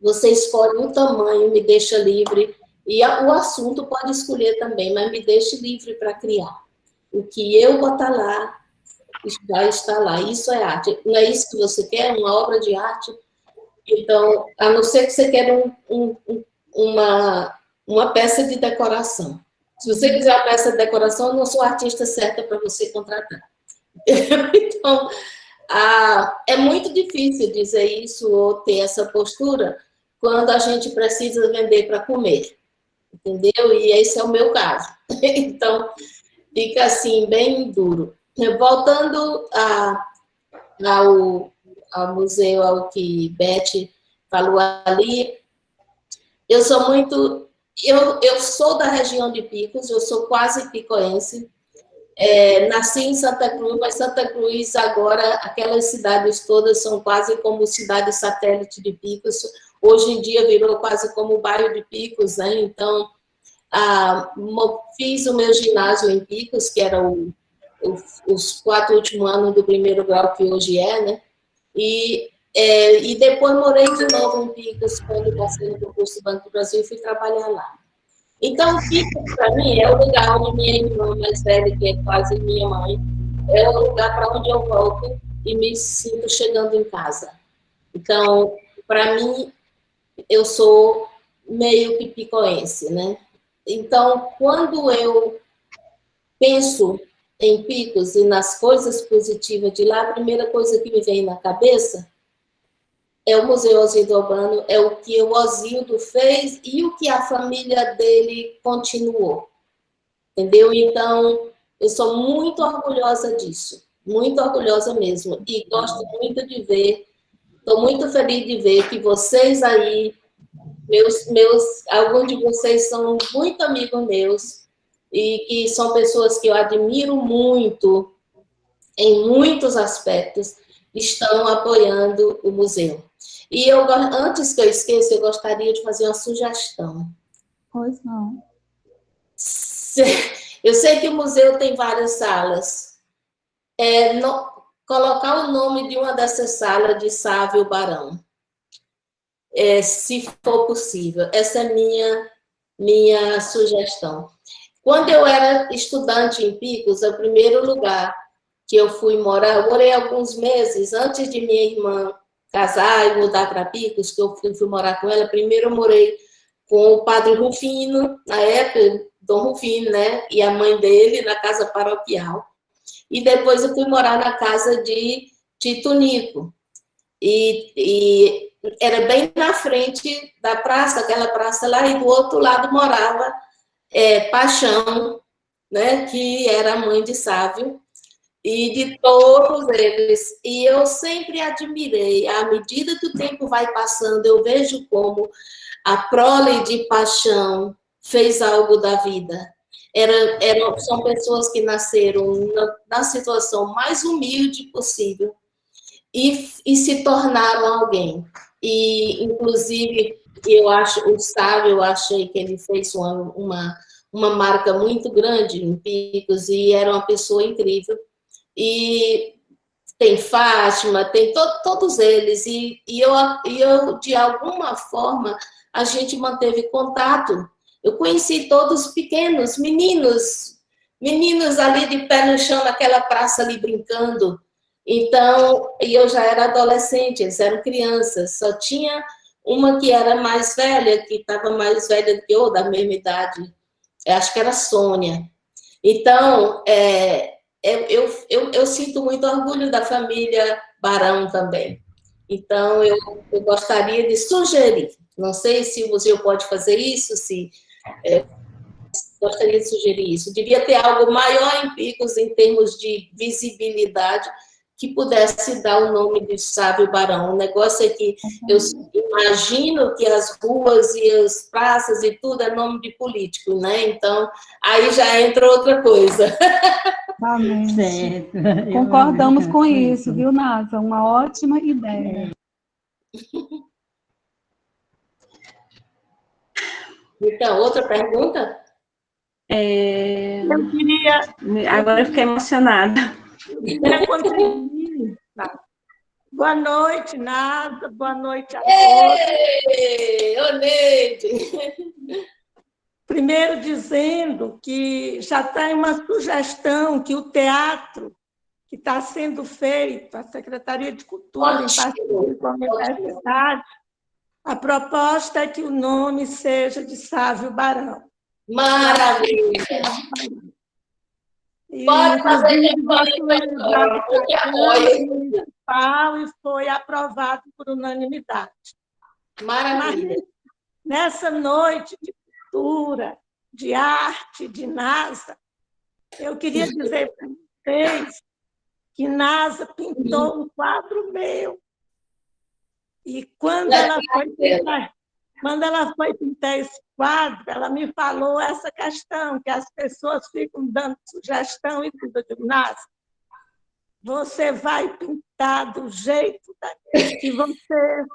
B: você escolhe o tamanho, me deixa livre, e o assunto pode escolher também, mas me deixe livre para criar. O que eu botar lá, vai estar lá. Isso é arte. Não é isso que você quer? Uma obra de arte? Então, a não ser que você queira uma peça de decoração. Se você quiser uma peça de decoração, eu não sou a artista certa para você contratar. Então, é muito difícil dizer isso ou ter essa postura quando a gente precisa vender para comer. Entendeu? E esse é o meu caso. Então, fica assim, bem duro. Voltando ao museu, ao que Beth falou ali, eu sou muito... Eu sou da região de Picos, eu sou quase picoense. Nasci em Santa Cruz, mas Santa Cruz agora, aquelas cidades todas são quase como cidade satélite de Picos. Hoje em dia virou quase como o bairro de Picos, né? Então, fiz o meu ginásio em Picos, que era os 4 últimos anos do primeiro grau, que hoje né? E depois morei de novo em Picos, quando passei no concurso do Banco do Brasil e fui trabalhar lá. Então, Picos, para mim, é o lugar onde minha irmã mais velha, que é quase minha mãe, é o lugar para onde eu volto e me sinto chegando em casa. Então, para mim, eu sou meio que picoense, né? Então, quando eu penso em Picos e nas coisas positivas de lá, a primeira coisa que me vem na cabeça é o Museu Osílio Albano, é o que o Osílio fez e o que a família dele continuou, entendeu? Então, eu sou muito orgulhosa disso, muito orgulhosa mesmo, e gosto muito de ver, estou muito feliz de ver que vocês aí, alguns de vocês são muito amigos meus, e que são pessoas que eu admiro muito, em muitos aspectos, estão apoiando o museu. E antes que eu esqueça, eu gostaria de fazer uma sugestão.
C: Pois não.
B: Eu sei que o museu tem várias salas. Colocar o nome de uma dessas salas de Sávio Barão, se for possível. Essa é minha sugestão. Quando eu era estudante em Picos, o primeiro lugar que eu fui morar, eu morei alguns meses antes de minha irmã casar e mudar para Picos, que eu fui morar com ela. Primeiro eu morei com o padre Rufino, na época, Dom Rufino, né? E a mãe dele na casa paroquial. E depois eu fui morar na casa de Tito Nico. E era bem na frente da praça, aquela praça lá, e do outro lado morava Paixão, né? Que era a mãe de Sávio, e de todos eles. E eu sempre admirei, à medida que o tempo vai passando, eu vejo como a prole de Paixão fez algo da vida. São pessoas que nasceram na situação mais humilde possível e se tornaram alguém. E, inclusive, o Sávio, eu achei que ele fez uma marca muito grande em Picos, e era uma pessoa incrível. E tem Fátima, tem todos eles, e eu, de alguma forma, a gente manteve contato. Eu conheci todos pequenos, meninos ali de pé no chão, naquela praça ali brincando. Então, e eu já era adolescente, eles eram crianças, só tinha uma que era mais velha, que estava mais velha do que eu, da mesma idade, eu acho que era a Sônia. Então, eu sinto muito orgulho da família Barão também. Então, eu gostaria de sugerir, não sei se o museu pode fazer isso, gostaria de sugerir isso. Devia ter algo maior em Picos em termos de visibilidade, que pudesse dar o nome de Sávio Barão. O negócio é que eu imagino que as ruas e as praças e tudo é nome de político, né? Então, aí já entra outra coisa.
C: Exatamente. Concordamos com isso, viu, Nasa? Uma ótima ideia.
B: Então, outra pergunta?
E: Eu queria...
A: Agora eu fiquei emocionada.
E: Eu queria contribuir. Boa noite, Nasa. Boa noite a todos.
B: Ô, Neide!
E: Primeiro dizendo que já tem uma sugestão que o teatro que está sendo feito, a Secretaria de Cultura, em parceria com a Universidade, a proposta é que o nome seja de Sávio Barão.
B: Maravilha!
E: E,
B: pode fazer
E: municipal e foi aprovado por unanimidade.
B: Maravilha!
E: Mas, nessa noite de cultura, de arte, de Nasa, eu queria dizer para vocês que Nasa pintou um quadro meu. E quando ela foi pintar esse quadro, ela me falou essa questão, que as pessoas ficam dando sugestão e tudo. Eu digo, Nasa, você vai pintar do jeito que você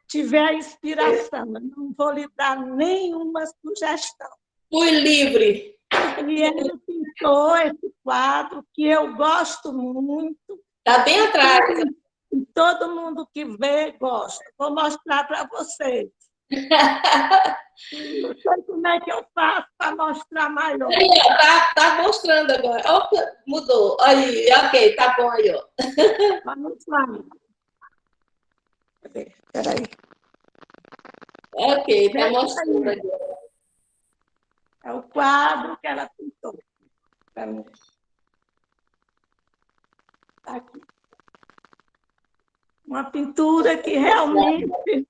E: tiver a inspiração. Eu não vou lhe dar nenhuma sugestão.
B: Fui livre.
E: E ela pintou esse quadro, que eu gosto muito.
B: Está bem atrás.
E: E todo mundo que vê gosta. Vou mostrar para vocês. Não sei como é que eu faço para mostrar maior.
B: Está mostrando agora. Opa, mudou. Aí, ok, tá bom aí, ó.
E: Vamos lá. Espera aí.
B: Ok, está mostrando agora.
E: É o quadro que ela pintou. Para mim. Está aqui. Uma pintura que realmente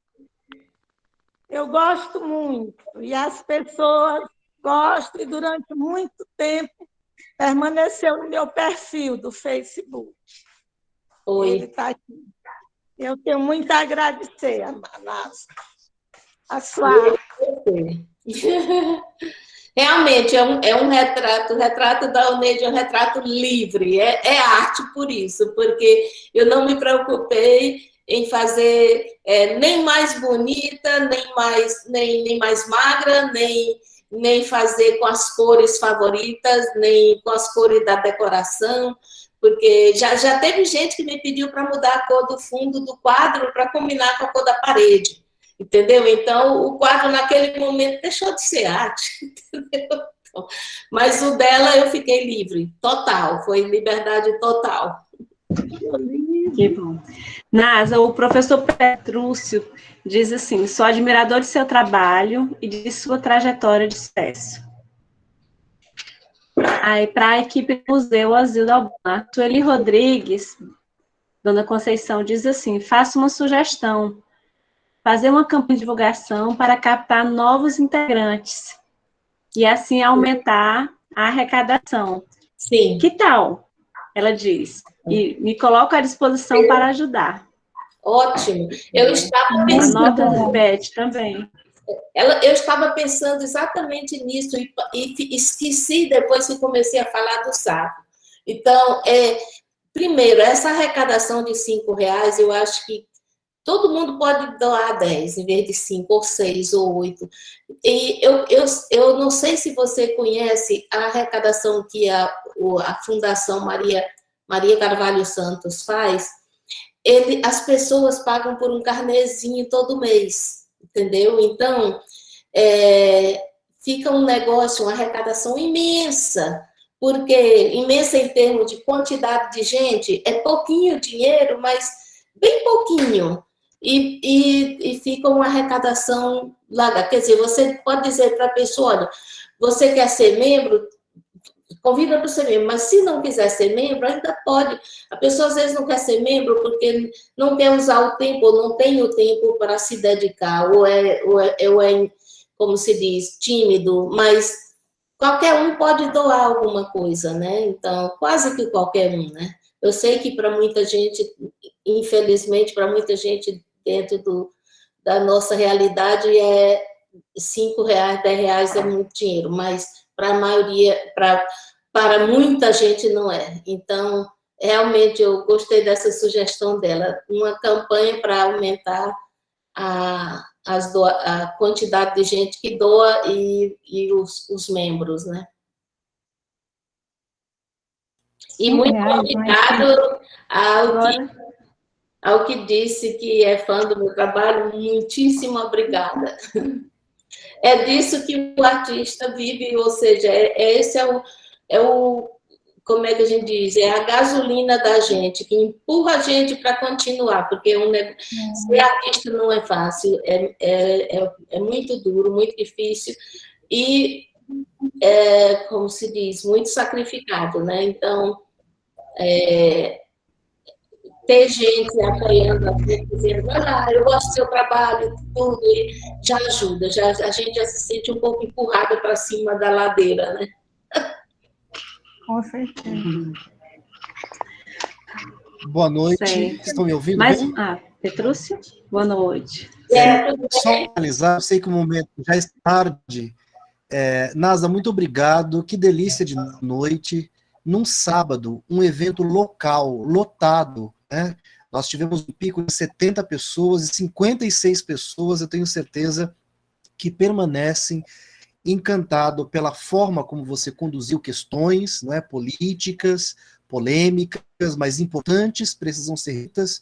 E: eu gosto muito, e as pessoas gostam, e durante muito tempo permaneceu no meu perfil do Facebook. Ele está aqui. Eu tenho muito a agradecer, Nasa, a sua arte.
B: Realmente, é um retrato, o retrato da Oneide é um retrato livre, é arte por isso, porque eu não me preocupei em fazer nem mais bonita, nem mais magra, nem fazer com as cores favoritas, nem com as cores da decoração, porque já teve gente que me pediu para mudar a cor do fundo do quadro para combinar com a cor da parede. Entendeu? Então, o quadro, naquele momento, deixou de ser arte. Entendeu? Mas o dela, eu fiquei livre, total. Foi liberdade total.
A: Que bom. Nasa, o professor Petrúcio diz assim, sou admirador de seu trabalho e de sua trajetória de sucesso. Aí, para a equipe do Museu Asilo Albano, Sueli Rodrigues, Dona Conceição, diz assim, faço uma sugestão, fazer uma campanha de divulgação para captar novos integrantes e assim aumentar a arrecadação.
B: Sim.
A: Que tal? Ela diz. E me coloco à disposição para ajudar.
B: Ótimo. Eu estava pensando...
A: Anota, Beth, também.
B: Eu estava pensando exatamente nisso e esqueci depois que comecei a falar do saco. Então, primeiro, essa arrecadação de R$5, eu acho que todo mundo pode doar 10, em vez de 5, ou 6, ou 8. E eu não sei se você conhece a arrecadação que a Fundação Maria Carvalho Santos faz. As pessoas pagam por um carnezinho todo mês, entendeu? Então, fica um negócio, uma arrecadação imensa, porque imensa em termos de quantidade de gente, é pouquinho dinheiro, mas bem pouquinho. E fica uma arrecadação larga. Quer dizer, você pode dizer para a pessoa, olha, você quer ser membro? Convida para ser membro, mas se não quiser ser membro, ainda pode. A pessoa às vezes não quer ser membro porque não quer usar o tempo, ou não tem o tempo para se dedicar, ou é, como se diz, tímido, mas qualquer um pode doar alguma coisa, né? Então, quase que qualquer um, né? Eu sei que para muita gente, infelizmente, para muita gente dentro da nossa realidade, R$5, R$10 é muito dinheiro, mas para a maioria, para muita gente não é. Então, realmente, eu gostei dessa sugestão dela, uma campanha para aumentar a quantidade de gente que doa e os membros, né? E muito obrigado ao que disse que é fã do meu trabalho, muitíssimo obrigada. É disso que o artista vive, ou seja, esse é o, como é que a gente diz, é a gasolina da gente, que empurra a gente para continuar, porque ser artista não é fácil, é muito duro, muito difícil, e, como se diz, muito sacrificado, né? Então, ter gente apoiando a gente, dizendo, eu gosto do seu trabalho, tudo, e já ajuda, a gente já se sente um pouco empurrada para cima da ladeira, né?
C: Com certeza.
F: Boa noite,
A: certo.
F: Estão me ouvindo bem?
A: Petrúcio, boa noite.
F: Só finalizar, eu sei que o momento já é tarde. Nasa, muito obrigado, que delícia de noite. Num sábado, um evento local, lotado, né? Nós tivemos um pico de 70 pessoas e 56 pessoas, eu tenho certeza que permanecem encantado pela forma como você conduziu questões, não é, políticas, polêmicas, mas importantes, precisam ser ditas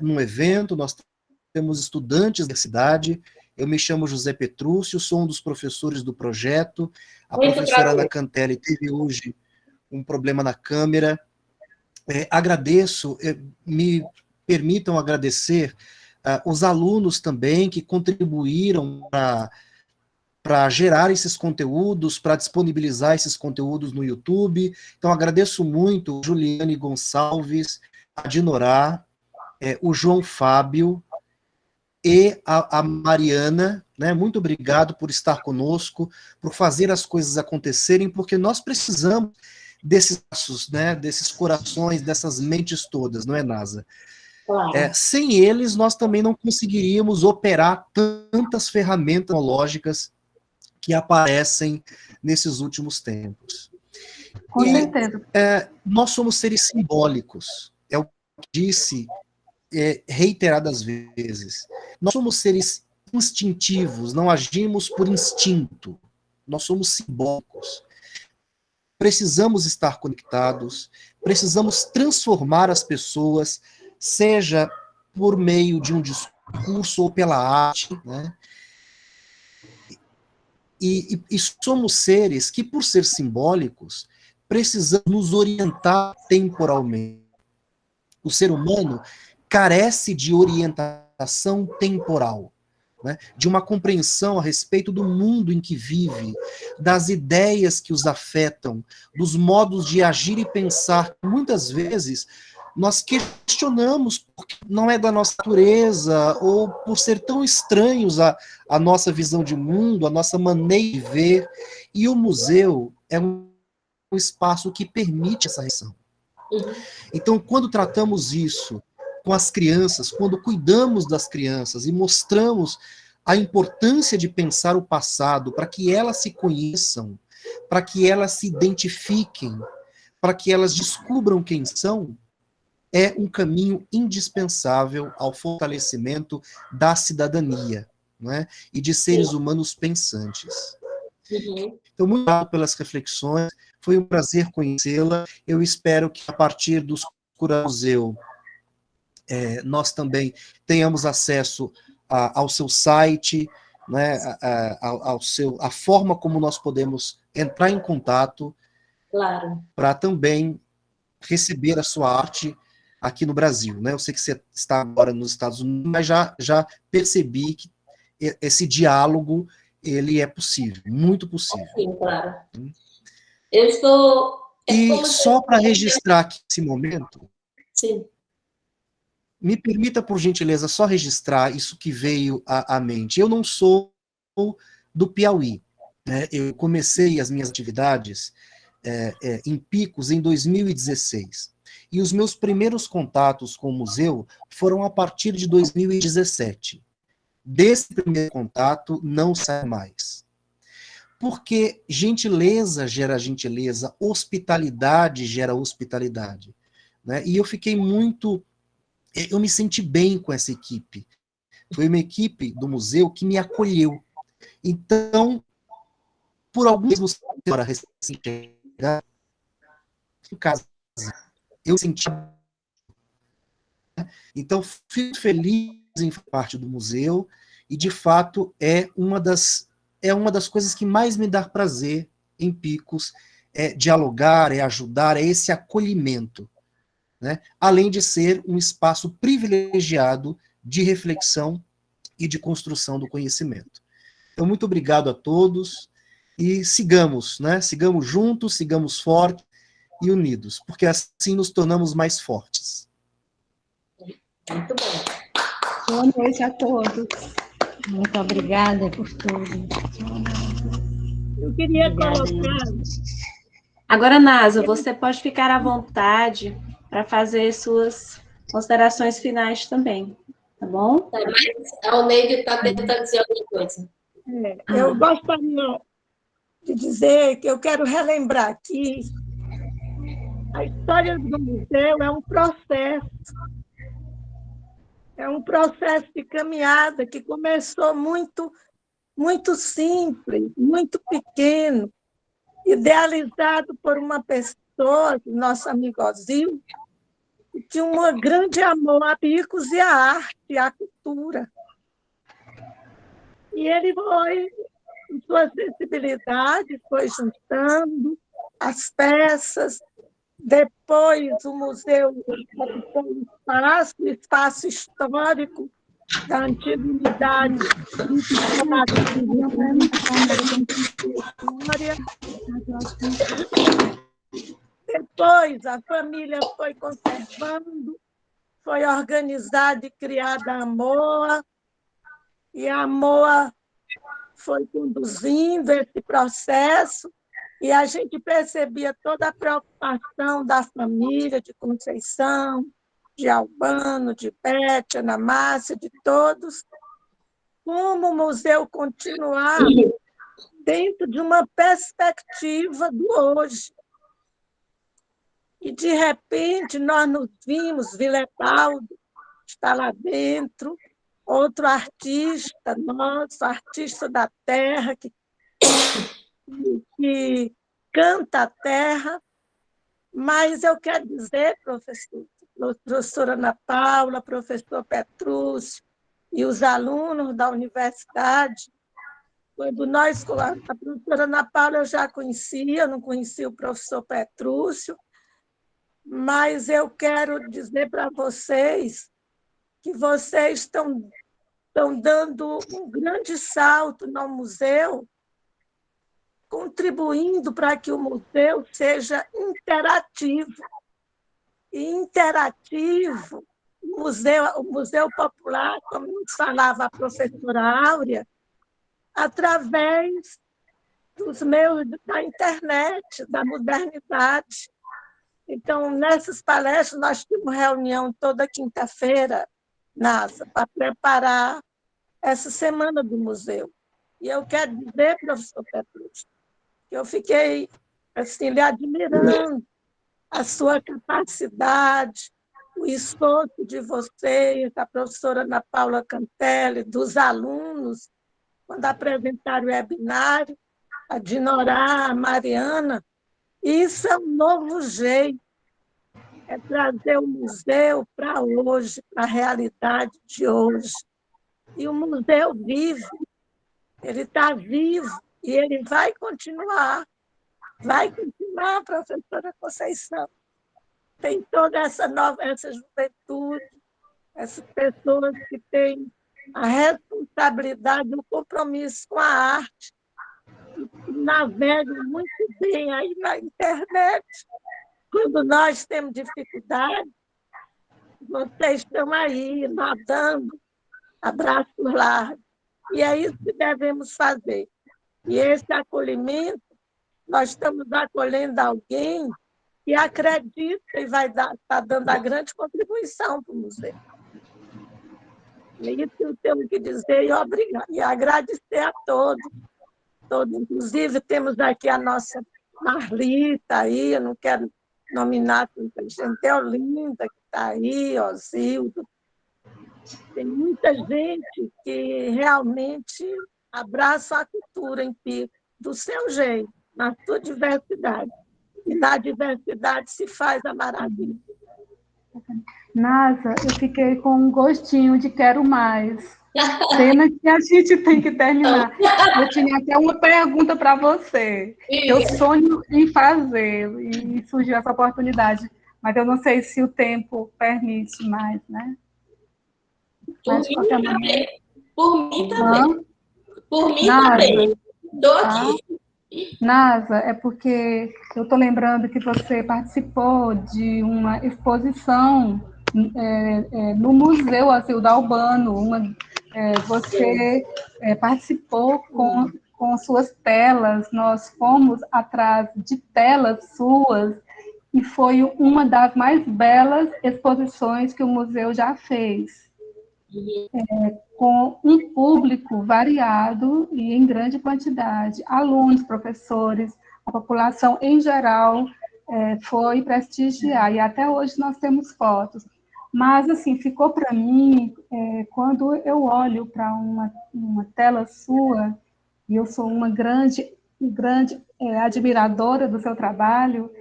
F: num evento. Nós temos estudantes da cidade. Eu me chamo José Petrúcio, sou um dos professores do projeto. A professora Ana Cantelli teve hoje um problema na câmera. Agradeço, me permitam agradecer os alunos também que contribuíram para gerar esses conteúdos, para disponibilizar esses conteúdos no YouTube. Então, agradeço muito a Juliane Gonçalves, a Dinorá, o João Fábio e a Mariana, né? Muito obrigado por estar conosco, por fazer as coisas acontecerem, porque nós precisamos desses ossos, né? Desses corações, dessas mentes todas, não é, Nasa?
B: Claro.
F: Sem eles, nós também não conseguiríamos operar tantas ferramentas tecnológicas que aparecem nesses últimos tempos.
C: Com certeza.
F: Nós somos seres simbólicos, é o que disse reiteradas vezes. Nós somos seres instintivos, não agimos por instinto, nós somos simbólicos. Precisamos estar conectados, precisamos transformar as pessoas, seja por meio de um discurso ou pela arte, né? E somos seres que, por ser simbólicos, precisamos nos orientar temporalmente. O ser humano carece de orientação temporal, né? De uma compreensão a respeito do mundo em que vive, das ideias que os afetam, dos modos de agir e pensar. Muitas vezes nós questionamos porque não é da nossa natureza, ou por ser tão estranhos a nossa visão de mundo, a nossa maneira de ver. E o museu é um espaço que permite essa reflexão. Então, quando tratamos isso com as crianças, quando cuidamos das crianças e mostramos a importância de pensar o passado para que elas se conheçam, para que elas se identifiquem, para que elas descubram quem são, é um caminho indispensável ao fortalecimento da cidadania, né? E de seres humanos pensantes. Então, muito obrigado pelas reflexões, foi um prazer conhecê-la. Eu espero que, a partir do Museu, nós também tenhamos acesso ao seu site, né, a forma como nós podemos entrar em contato,
B: claro,
F: para também receber a sua arte aqui no Brasil, né? Eu sei que você está agora nos Estados Unidos, mas já percebi que esse diálogo ele é possível, muito possível.
B: Sim, claro. Eu estou...
F: E só para registrar aqui esse momento,
B: sim,
F: me permita, por gentileza, só registrar isso que veio à mente. Eu não sou do Piauí, né? Eu comecei as minhas atividades em Picos em 2016. E os meus primeiros contatos com o museu foram a partir de 2017. Desse primeiro contato, não sai mais. Porque gentileza gera gentileza, hospitalidade gera hospitalidade, né? E eu fiquei eu me senti bem com essa equipe. Foi uma equipe do museu que me acolheu. Então, por alguns motivos, em casa, eu senti. Então, fico feliz em fazer parte do museu, e, de fato, é uma das coisas que mais me dá prazer em Picos, é dialogar, é ajudar, é esse acolhimento, né? Além de ser um espaço privilegiado de reflexão e de construção do conhecimento. Então, muito obrigado a todos, e sigamos, né? Sigamos juntos, sigamos fortes e unidos, porque assim nos tornamos mais fortes.
B: muito bom.
C: Boa noite a todos.
D: Muito obrigada por tudo.
E: Eu queria
D: Obrigada,
E: colocar...
A: Agora, Nasa, você pode ficar à vontade para fazer suas considerações finais também, tá bom?
B: A Oneide está tentando dizer alguma coisa.
E: Eu gostaria de dizer que eu quero relembrar aqui a história do museu é um processo. É um processo de caminhada que começou muito, muito simples, muito pequeno, idealizado por uma pessoa, nosso amigo Ozil, que tinha um grande amor a Picos e à arte, à cultura. E ele foi, com sua sensibilidade, foi juntando as peças. Depois, o museu ocupou um espaço histórico da antiga unidade Depois, a família foi conservando foi organizada e criada a MOA, e a MOA foi conduzindo esse processo, e a gente percebia toda a preocupação da família de Conceição, de Albano, de Bete, Ana Márcia, de todos, como o museu continuar dentro de uma perspectiva do hoje. E, de repente, nós nos vimos, Viletaldo está lá dentro, outro artista nosso, artista da terra, que canta a terra, mas eu quero dizer, professora Ana Paula, professor Petrúcio e os alunos da universidade, quando nós, a professora Ana Paula eu já conhecia, eu não conhecia o professor Petrúcio, mas eu quero dizer para vocês que vocês estão dando um grande salto no museu, contribuindo para que o museu seja interativo. E interativo, o Museu Popular, como nos falava a professora Áurea, através dos meios da internet, da modernidade. Então, nessas palestras, nós temos reunião toda quinta-feira, NASA, para preparar essa semana do museu. E eu quero dizer, professor Petrúcio, que eu fiquei assim, lhe admirando a sua capacidade, o esforço de vocês, da professora Ana Paula Cantelli, dos alunos, quando apresentaram o webinário, a Dinorá, a Mariana. Isso é um novo jeito, é trazer o museu para hoje, para a realidade de hoje. E o museu vive, ele está vivo e ele vai continuar, professora Conceição. Tem toda essa juventude, essas pessoas que têm a responsabilidade, o compromisso com a arte, que navegam muito bem aí na internet. Quando nós temos dificuldade, vocês estão aí, nadando, abraços largos. E é isso que devemos fazer. E esse acolhimento, nós estamos acolhendo alguém que acredita e vai estar dando a grande contribuição para o museu. É isso que eu tenho que dizer e obrigado. E agradecer a todos. Inclusive, temos aqui a nossa Marlita aí, eu não quero nominar tanta gente, é Olinda que está aí, Osildo. Tem muita gente que realmente abraça a cultura em Pico, do seu jeito, na sua diversidade. E na diversidade se faz a maravilha.
C: Nasa, eu fiquei com um gostinho de quero mais. Pena que a gente tem que terminar. Eu tinha até uma pergunta para você, que eu sonho em fazer, e surgiu essa oportunidade, mas eu não sei se o tempo permite mais, né?
B: Por mim também. Por mim também. Estou aqui.
C: Nasa, é porque eu estou lembrando que você participou de uma exposição no Museu Osildo Albano. Você participou com suas telas, nós fomos atrás de telas suas, e foi uma das mais belas exposições que o museu já fez. Com um público variado e em grande quantidade, alunos, professores, a população em geral foi prestigiar, e até hoje nós temos fotos. Mas, assim, ficou para mim, quando eu olho para uma tela sua, e eu sou uma grande admiradora do seu trabalho,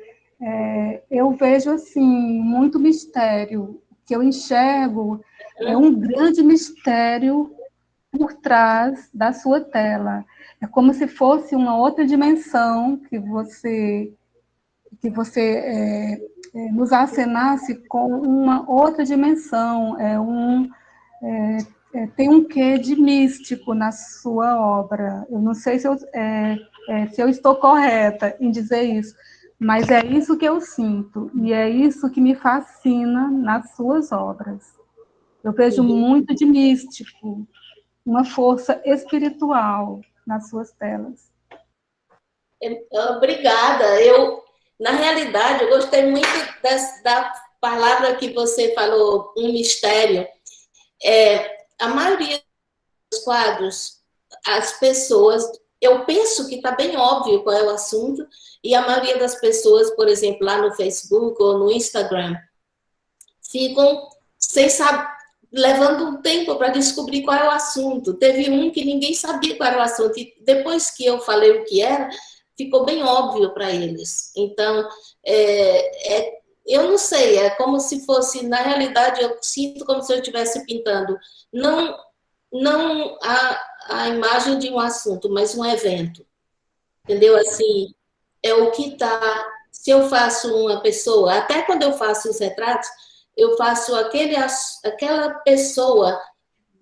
C: eu vejo, assim, muito mistério. O que eu enxergo é um grande mistério por trás da sua tela. É como se fosse uma outra dimensão que você nos acenasse com uma outra dimensão. Tem um quê de místico na sua obra. Eu não sei se eu estou correta em dizer isso, Mas é isso que eu sinto, e é isso que me fascina nas suas obras. Eu vejo muito de místico, uma força espiritual nas suas telas.
B: Obrigada. Na realidade, eu gostei muito da palavra que você falou, um mistério. A maioria dos quadros, as pessoas, eu penso que está bem óbvio qual é o assunto, e a maioria das pessoas, por exemplo, lá no Facebook ou no Instagram, ficam sem saber, levando um tempo para descobrir qual é o assunto. Teve um que ninguém sabia qual era o assunto, e depois que eu falei o que era, ficou bem óbvio para eles. Então, eu não sei, é como se fosse, na realidade, eu sinto como se eu estivesse pintando, não a imagem de um assunto, mas um evento. Entendeu? Assim, é o que está... Se eu faço uma pessoa, até quando eu faço os retratos, eu faço aquela pessoa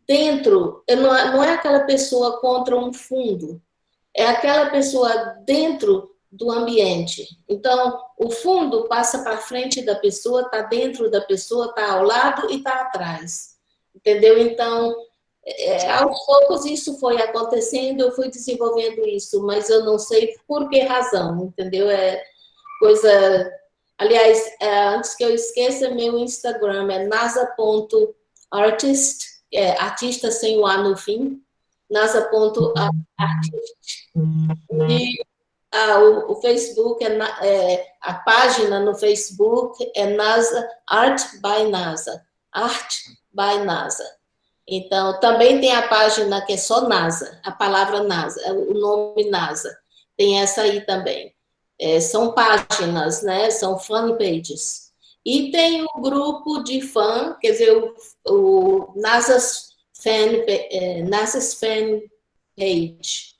B: dentro, não é aquela pessoa contra um fundo, é aquela pessoa dentro do ambiente. Então, o fundo passa para frente da pessoa, está dentro da pessoa, está ao lado e está atrás. Entendeu? Então, aos poucos isso foi acontecendo, eu fui desenvolvendo isso, mas eu não sei por que razão, entendeu? Coisa... Aliás, antes que eu esqueça, meu Instagram é nasa.artist, artista sem o A no fim, nasa.artist. E o Facebook, a página no Facebook é NASA, Art by NASA. Art by NASA. Então, também tem a página que é só NASA, a palavra NASA, o nome NASA. Tem essa aí também. São páginas, né? São fanpages. E tem o grupo de fã, quer dizer, o NASA's Fan Page.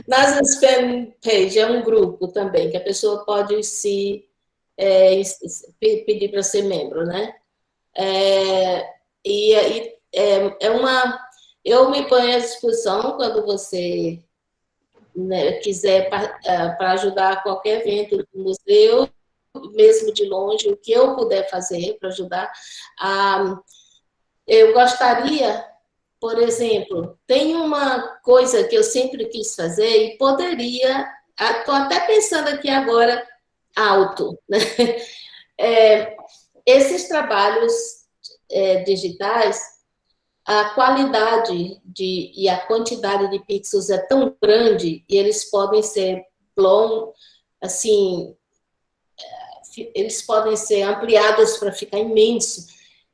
B: NASA's Fan Page é um grupo também, que a pessoa pode pedir para ser membro, né? Eu me ponho à disposição quando você, né, quiser para ajudar qualquer evento do museu, mesmo de longe, o que eu puder fazer para ajudar. Eu gostaria, por exemplo, tem uma coisa que eu sempre quis fazer e poderia, estou até pensando aqui agora alto, né? Esses trabalhos digitais, a qualidade e a quantidade de pixels é tão grande e eles podem ser assim, eles podem ser ampliados para ficar imenso.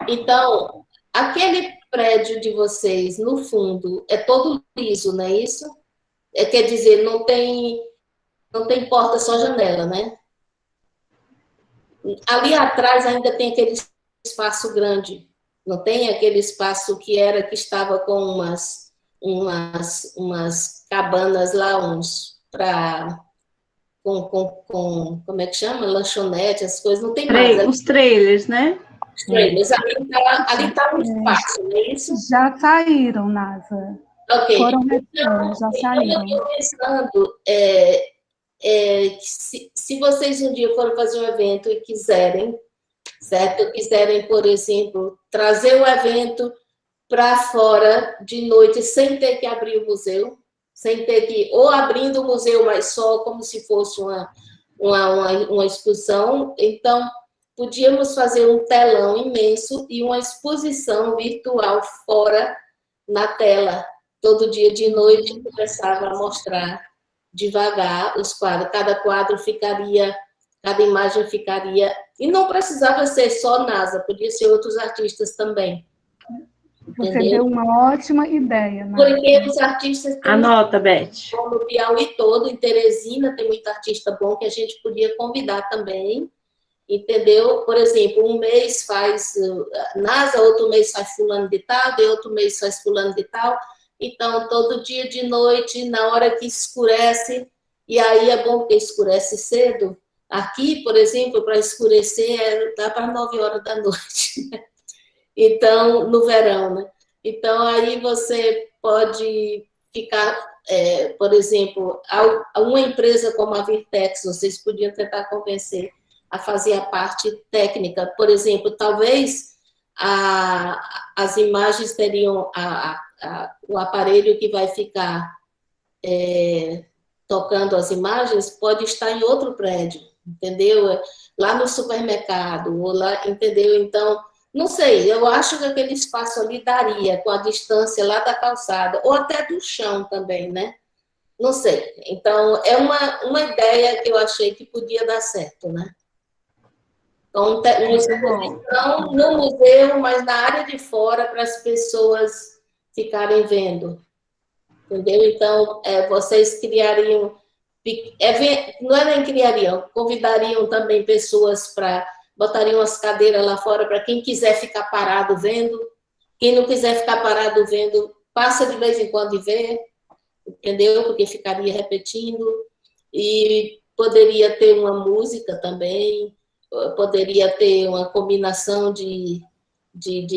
B: Então, aquele prédio de vocês, no fundo, é todo liso, não é isso? Quer dizer, não tem porta, só janela, né? Ali atrás ainda tem aquele espaço grande, não tem aquele espaço que estava com umas cabanas lá, como é que chama? Lanchonete, as coisas, não tem mais.
A: Os trailers, né?
B: Os trailers, ali está um espaço, não é isso?
C: Já saíram, NASA.
B: Ok.
C: Foram já saíram.
B: Eu estou pensando, se vocês um dia forem fazer um evento e quiserem, certo? Quiserem, por exemplo, trazer o evento para fora de noite, sem ter que abrir o museu, sem ter que, ou abrindo o museu, mas só como se fosse uma exposição. Então, podíamos fazer um telão imenso e uma exposição virtual fora na tela. Todo dia de noite começava a mostrar devagar os quadros. Cada imagem ficaria... E não precisava ser só NASA, podia ser outros artistas também.
C: Você
B: Entendeu?
C: deu uma ótima ideia, NASA.
B: Porque os artistas...
A: Anota, Beth.
B: No Piauí todo, em Teresina, tem muito artista bom que a gente podia convidar também, entendeu? Por exemplo, um mês faz NASA, outro mês faz fulano de tal, e outro mês faz fulano de tal. Então, todo dia de noite, na hora que escurece, e aí é bom porque escurece cedo. Aqui, por exemplo, para escurecer, dá para 9 horas da noite. Então, no verão, né? Então, aí você pode ficar por exemplo, uma empresa como a Virtex, vocês podiam tentar convencer a fazer a parte técnica. Por exemplo, talvez as imagens teriam o aparelho que vai ficar tocando as imagens pode estar em outro prédio, entendeu? Lá no supermercado, ou lá, entendeu? Então, não sei, eu acho que aquele espaço ali daria, com a distância lá da calçada, ou até do chão também, né? Não sei. Então, é uma ideia que eu achei que podia dar certo, né? Então, exposição no museu, mas na área de fora, para as pessoas ficarem vendo. Entendeu? Então, vocês criariam... não é nem criariam, convidariam também pessoas para... botariam as cadeiras lá fora para quem quiser ficar parado vendo. Quem não quiser ficar parado vendo, passa de vez em quando e vê. Entendeu? Porque ficaria repetindo. E poderia ter uma música também, poderia ter uma combinação de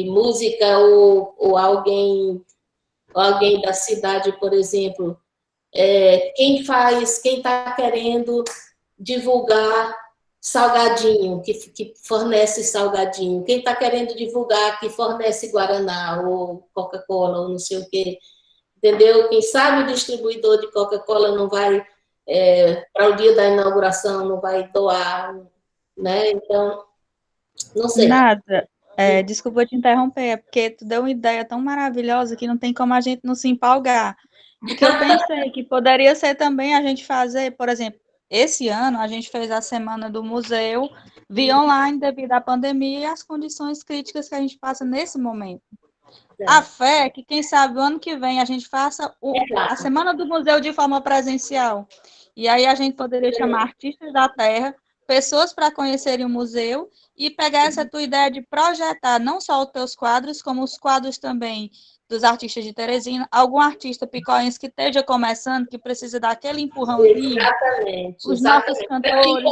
B: música ou alguém da cidade, por exemplo, quem está querendo divulgar salgadinho, que fornece salgadinho, quem está querendo divulgar que fornece Guaraná ou Coca-Cola ou não sei o quê, entendeu? Quem sabe o distribuidor de Coca-Cola não vai, para o dia da inauguração, não vai doar, né? Então, não sei.
G: Nada. Desculpa te interromper, é porque tu deu uma ideia tão maravilhosa que não tem como a gente não se empolgar. Porque eu pensei que poderia ser também a gente fazer, por exemplo, esse ano a gente fez a semana do museu via online devido à pandemia e às condições críticas que a gente passa nesse momento. A fé é que, quem sabe, o ano que vem a gente faça a semana do museu de forma presencial. E aí a gente poderia chamar artistas da terra, pessoas para conhecerem o museu e pegar essa tua ideia de projetar não só os teus quadros, como os quadros também dos artistas de Teresina, algum artista picoense que esteja começando, que precisa dar aquele empurrãozinho.
B: Exatamente.
G: Os nossos cantores,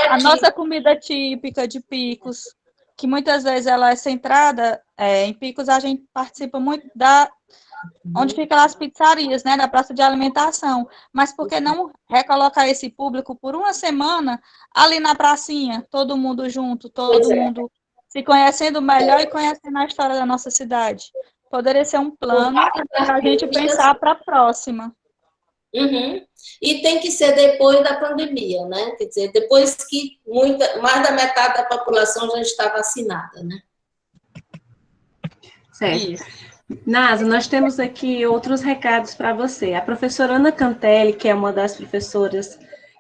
G: a nossa comida típica de Picos, que muitas vezes ela é centrada em Picos, a gente participa muito onde ficam as pizzarias, né, da praça de alimentação. Mas por que não recolocar esse público por uma semana ali na pracinha, todo mundo junto, todo mundo se conhecendo melhor e conhecendo a história da nossa cidade? Poderia ser um plano para a gente pensar para a próxima.
B: Uhum. E tem que ser depois da pandemia, né? Quer dizer, depois que mais da metade da população já está vacinada, né?
A: Certo. Isso. Nasa, nós temos aqui outros recados para você. A professora Ana Cantelli, que é uma das professoras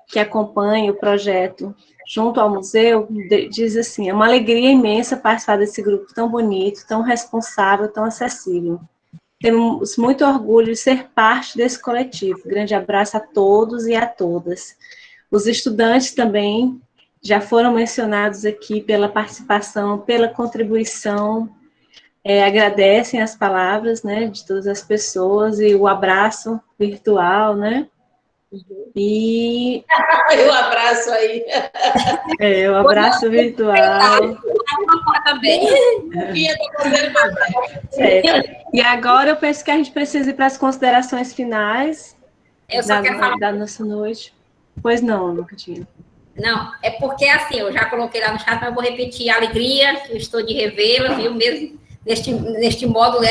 A: que acompanha o projeto junto ao museu, diz assim: é uma alegria imensa participar desse grupo tão bonito, tão responsável, tão acessível. Temos muito orgulho de ser parte desse coletivo. Grande abraço a todos e a todas. Os estudantes também já foram mencionados aqui pela participação, pela contribuição. Agradecem as palavras, né, de todas as pessoas e o abraço virtual, né? E
B: o abraço aí.
A: O abraço virtual.
B: Também.
A: E agora eu penso que a gente precisa ir para as considerações finais da nossa noite. Pois não, nunca tinha.
H: Não, é porque assim, eu já coloquei lá no chat, mas eu vou repetir a alegria que eu estou de revê-la, viu, mesmo neste módulo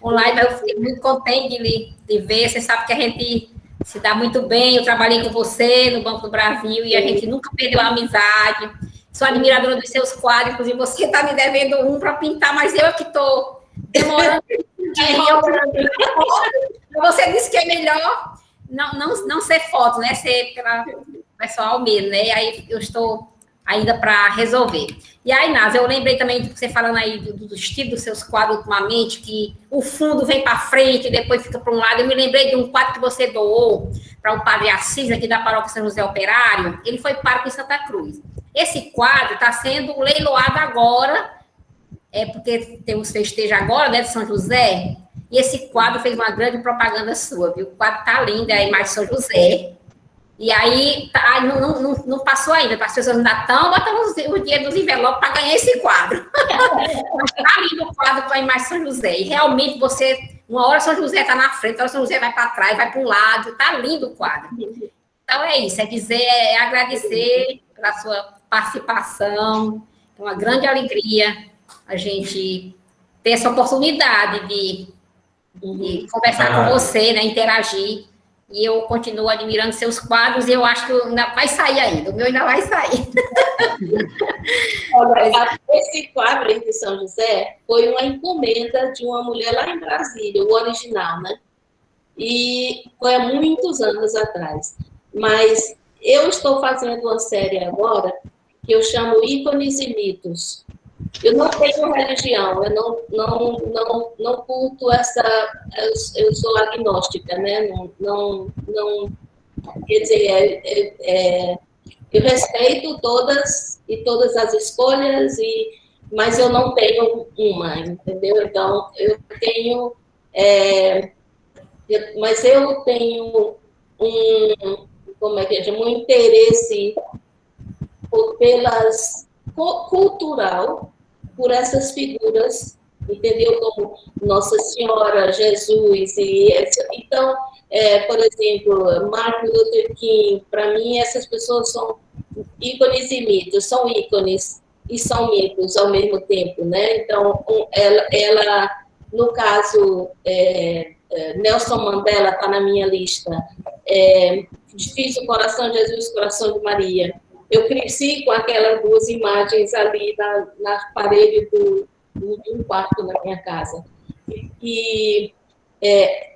H: online, mas eu fiquei muito contente de ver. Você sabe que a gente se dá muito bem. Eu trabalhei com você no Banco do Brasil e a gente nunca perdeu a amizade. Sou admiradora dos seus quadros, inclusive você está me devendo um para pintar, mas eu que estou demorando. Você disse que é melhor não ser foto, né? Ser pela pessoal mesmo, né? E aí eu estou ainda para resolver. E aí, Nasa, eu lembrei também de você falando aí do estilo dos seus quadros ultimamente, que o fundo vem para frente e depois fica para um lado. Eu me lembrei de um quadro que você doou para o Padre Assis, aqui da Paróquia São José Operário. Ele foi pago em Santa Cruz. Esse quadro está sendo leiloado agora, porque temos festejo agora, né, de São José, e esse quadro fez uma grande propaganda sua, viu? O quadro está lindo, é a imagem de São José. E aí, não passou ainda, as pessoas ainda estão botando o dinheiro dos envelopes para ganhar esse quadro. Mas está lindo o quadro com a imagem de São José. E realmente você Uma hora São José está na frente, outra hora São José vai para trás, vai para um lado, está lindo o quadro. Então é isso, é dizer, é agradecer pela sua participação. É uma grande alegria a gente ter essa oportunidade de conversar com você, né, interagir. E eu continuo admirando seus quadros e eu acho que ainda vai sair ainda. O meu ainda vai sair.
B: Olha, esse quadro aí de São José foi uma encomenda de uma mulher lá em Brasília, o original, né? E foi há muitos anos atrás. Mas eu estou fazendo uma série agora que eu chamo Ícones e Mitos. Eu não tenho religião, eu não culto essa... Eu sou agnóstica, né? Quer dizer, eu respeito todas as escolhas, mas eu não tenho uma, entendeu? Então, eu tenho... mas eu tenho um interesse cultural por essas figuras, entendeu? Como Nossa Senhora, Jesus, então, por exemplo, Martin Luther King, para mim, essas pessoas são ícones e mitos, são ícones e são mitos ao mesmo tempo, né? Então, ela no caso, Nelson Mandela está na minha lista, fiz o Coração de Jesus, Coração de Maria. Eu cresci com aquelas duas imagens ali na parede de um quarto na minha casa. E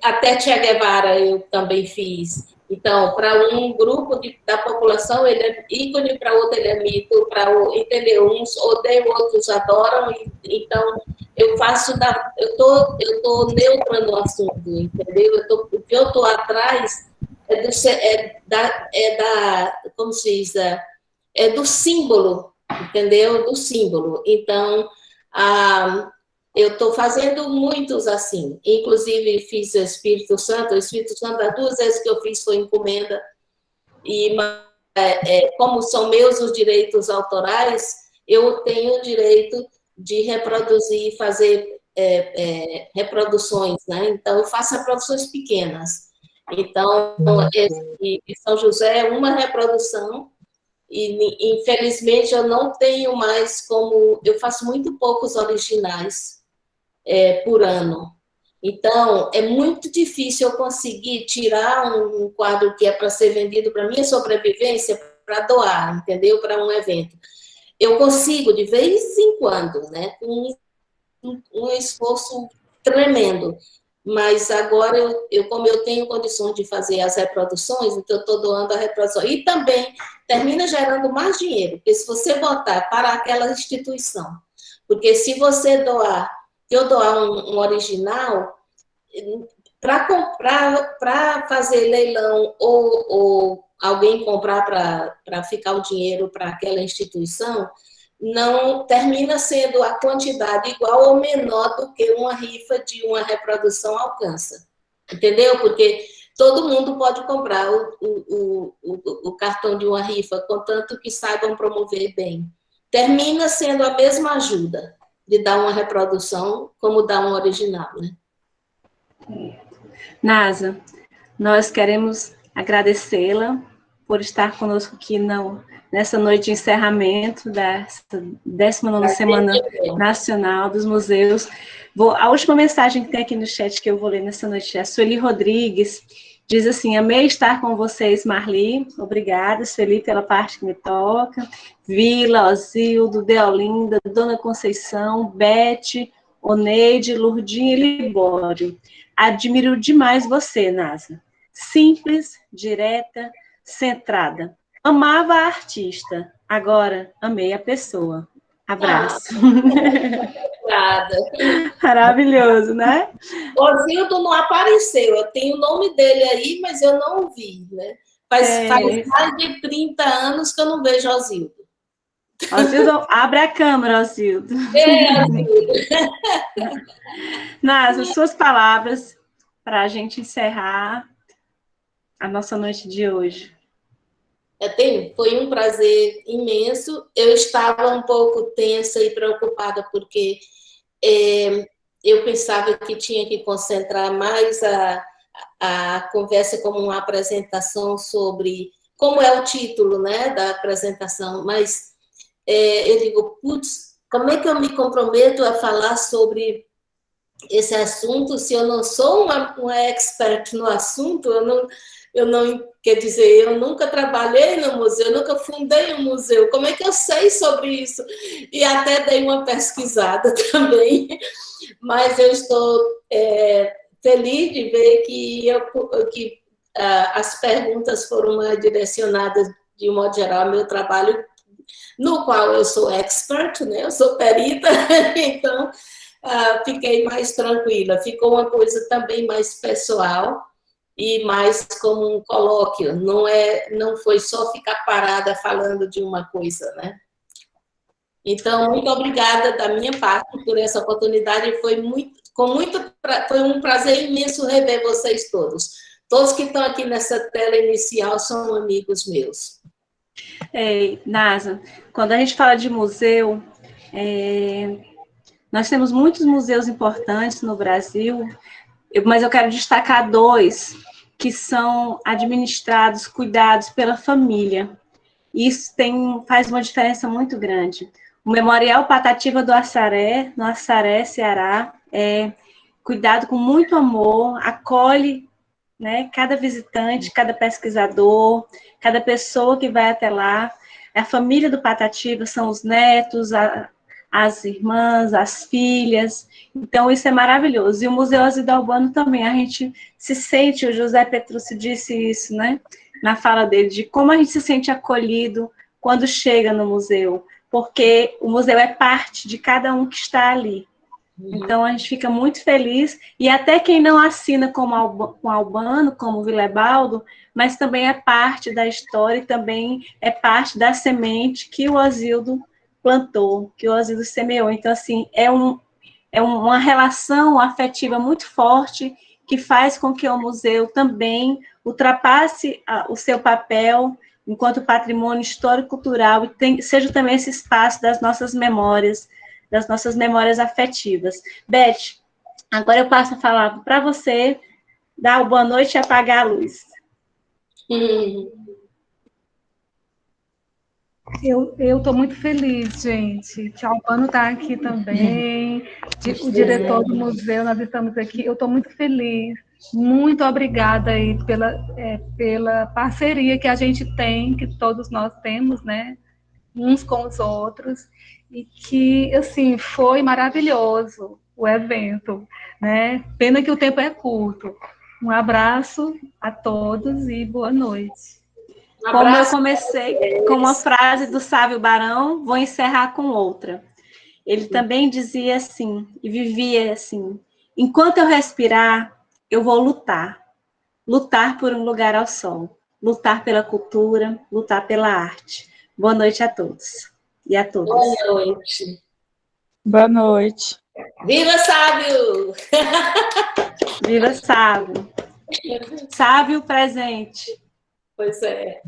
B: até Che Guevara eu também fiz. Então, para um grupo da população, ele é ícone, para outro ele é mito, entendeu? Uns odeiam, outros adoram. Então, eu estou neutra no assunto, entendeu? O que eu estou atrás como se diz, do símbolo, entendeu? Do símbolo. Então, eu estou fazendo muitos assim. Inclusive, fiz o Espírito Santo. As duas vezes que eu fiz foi encomenda. E como são meus os direitos autorais, eu tenho o direito de reproduzir, fazer reproduções, né? Então, eu faço reproduções pequenas. Então, São José é uma reprodução. E, infelizmente, eu não tenho mais como... Eu faço muito poucos originais por ano. Então, é muito difícil eu conseguir tirar um quadro que é para ser vendido para minha sobrevivência para doar, entendeu? Para um evento. Eu consigo, de vez em quando, né? Com um esforço tremendo. Mas agora, como eu tenho condições de fazer as reproduções, então eu estou doando a reprodução. E também termina gerando mais dinheiro, porque se você botar para aquela instituição, porque se você eu doar um original, para fazer leilão ou alguém comprar para ficar o dinheiro para aquela instituição, não termina sendo a quantidade igual ou menor do que uma rifa de uma reprodução alcança. Entendeu? Porque todo mundo pode comprar o cartão de uma rifa, contanto que saibam promover bem. Termina sendo a mesma ajuda de dar uma reprodução como dar um original, né?
A: Nasa, nós queremos agradecê-la por estar conosco aqui nessa noite de encerramento da 19ª Semana Nacional dos Museus. A última mensagem que tem aqui no chat que eu vou ler nessa noite é a Sueli Rodrigues, diz assim: amei estar com vocês, Marli, obrigada, Sueli, pela parte que me toca, Vila, Osildo, Deolinda, Dona Conceição, Beth, Oneide, Lurdinha e Libório. Admiro demais você, Nasa. Simples, direta, centrada. Amava a artista, agora amei a pessoa. Abraço.
B: Obrigada.
A: Maravilhoso, né?
B: O Osildo não apareceu, eu tenho o nome dele aí, mas eu não vi, né? Faz mais de 30 anos que eu não vejo Osildo.
A: Osildo, abre a câmera, Osildo.
B: Osildo.
A: Nasa, suas palavras para a gente encerrar a nossa noite de hoje.
B: Foi um prazer imenso. Eu estava um pouco tensa e preocupada, porque eu pensava que tinha que concentrar mais a conversa como uma apresentação sobre como é o título, né, da apresentação, mas eu digo, putz, como é que eu me comprometo a falar sobre esse assunto se eu não sou uma expert no assunto? Eu não, quer dizer, eu nunca trabalhei no museu, eu nunca fundei um museu, como é que eu sei sobre isso? E até dei uma pesquisada também, mas eu estou feliz de ver que as perguntas foram direcionadas, de um modo geral, ao meu trabalho, no qual eu sou expert, né? Eu sou perita, então fiquei mais tranquila. Ficou uma coisa também mais pessoal e mais como um colóquio, não foi só ficar parada falando de uma coisa, né? Então, muito obrigada da minha parte por essa oportunidade, foi um prazer imenso rever vocês todos. Todos que estão aqui nessa tela inicial são amigos meus.
A: Nasa, quando a gente fala de museu, nós temos muitos museus importantes no Brasil, mas eu quero destacar 2 que são administrados, cuidados pela família. Isso faz uma diferença muito grande. O Memorial Patativa do Assaré, no Assaré, Ceará, é cuidado com muito amor, acolhe, né, cada visitante, cada pesquisador, cada pessoa que vai até lá. A família do Patativa são os netos, as irmãs, as filhas. Então, isso é maravilhoso. E o Museu Osílio Albano também, a gente se sente, o José Petrucci disse isso, né, na fala dele, de como a gente se sente acolhido quando chega no museu, porque o museu é parte de cada um que está ali. Então, a gente fica muito feliz, e até quem não assina com Albano, como o Vilebaldo, mas também é parte da história e também é parte da semente que o Osílio plantou, que o Osílio semeou. Então, assim, é uma relação afetiva muito forte que faz com que o museu também ultrapasse o seu papel enquanto patrimônio histórico-cultural e seja também esse espaço das nossas memórias afetivas. Beth, agora eu passo a falar para você, dar uma boa noite e apagar a luz.
C: Eu estou muito feliz, gente, que Albano está aqui também, o diretor do museu, nós estamos aqui, eu estou muito feliz, muito obrigada aí pela parceria que a gente tem, que todos nós temos, né, uns com os outros, e que, assim, foi maravilhoso o evento, né, pena que o tempo é curto. Um abraço a todos e boa noite.
A: Como eu comecei com uma frase do Sávio Barão, vou encerrar com outra. Ele também dizia assim, e vivia assim: enquanto eu respirar, eu vou lutar. Lutar por um lugar ao sol. Lutar pela cultura, lutar pela arte. Boa noite a todos e a todas.
B: Boa noite.
G: Boa noite.
B: Viva Sávio!
A: Viva Sávio! Sávio presente.
B: Pois é.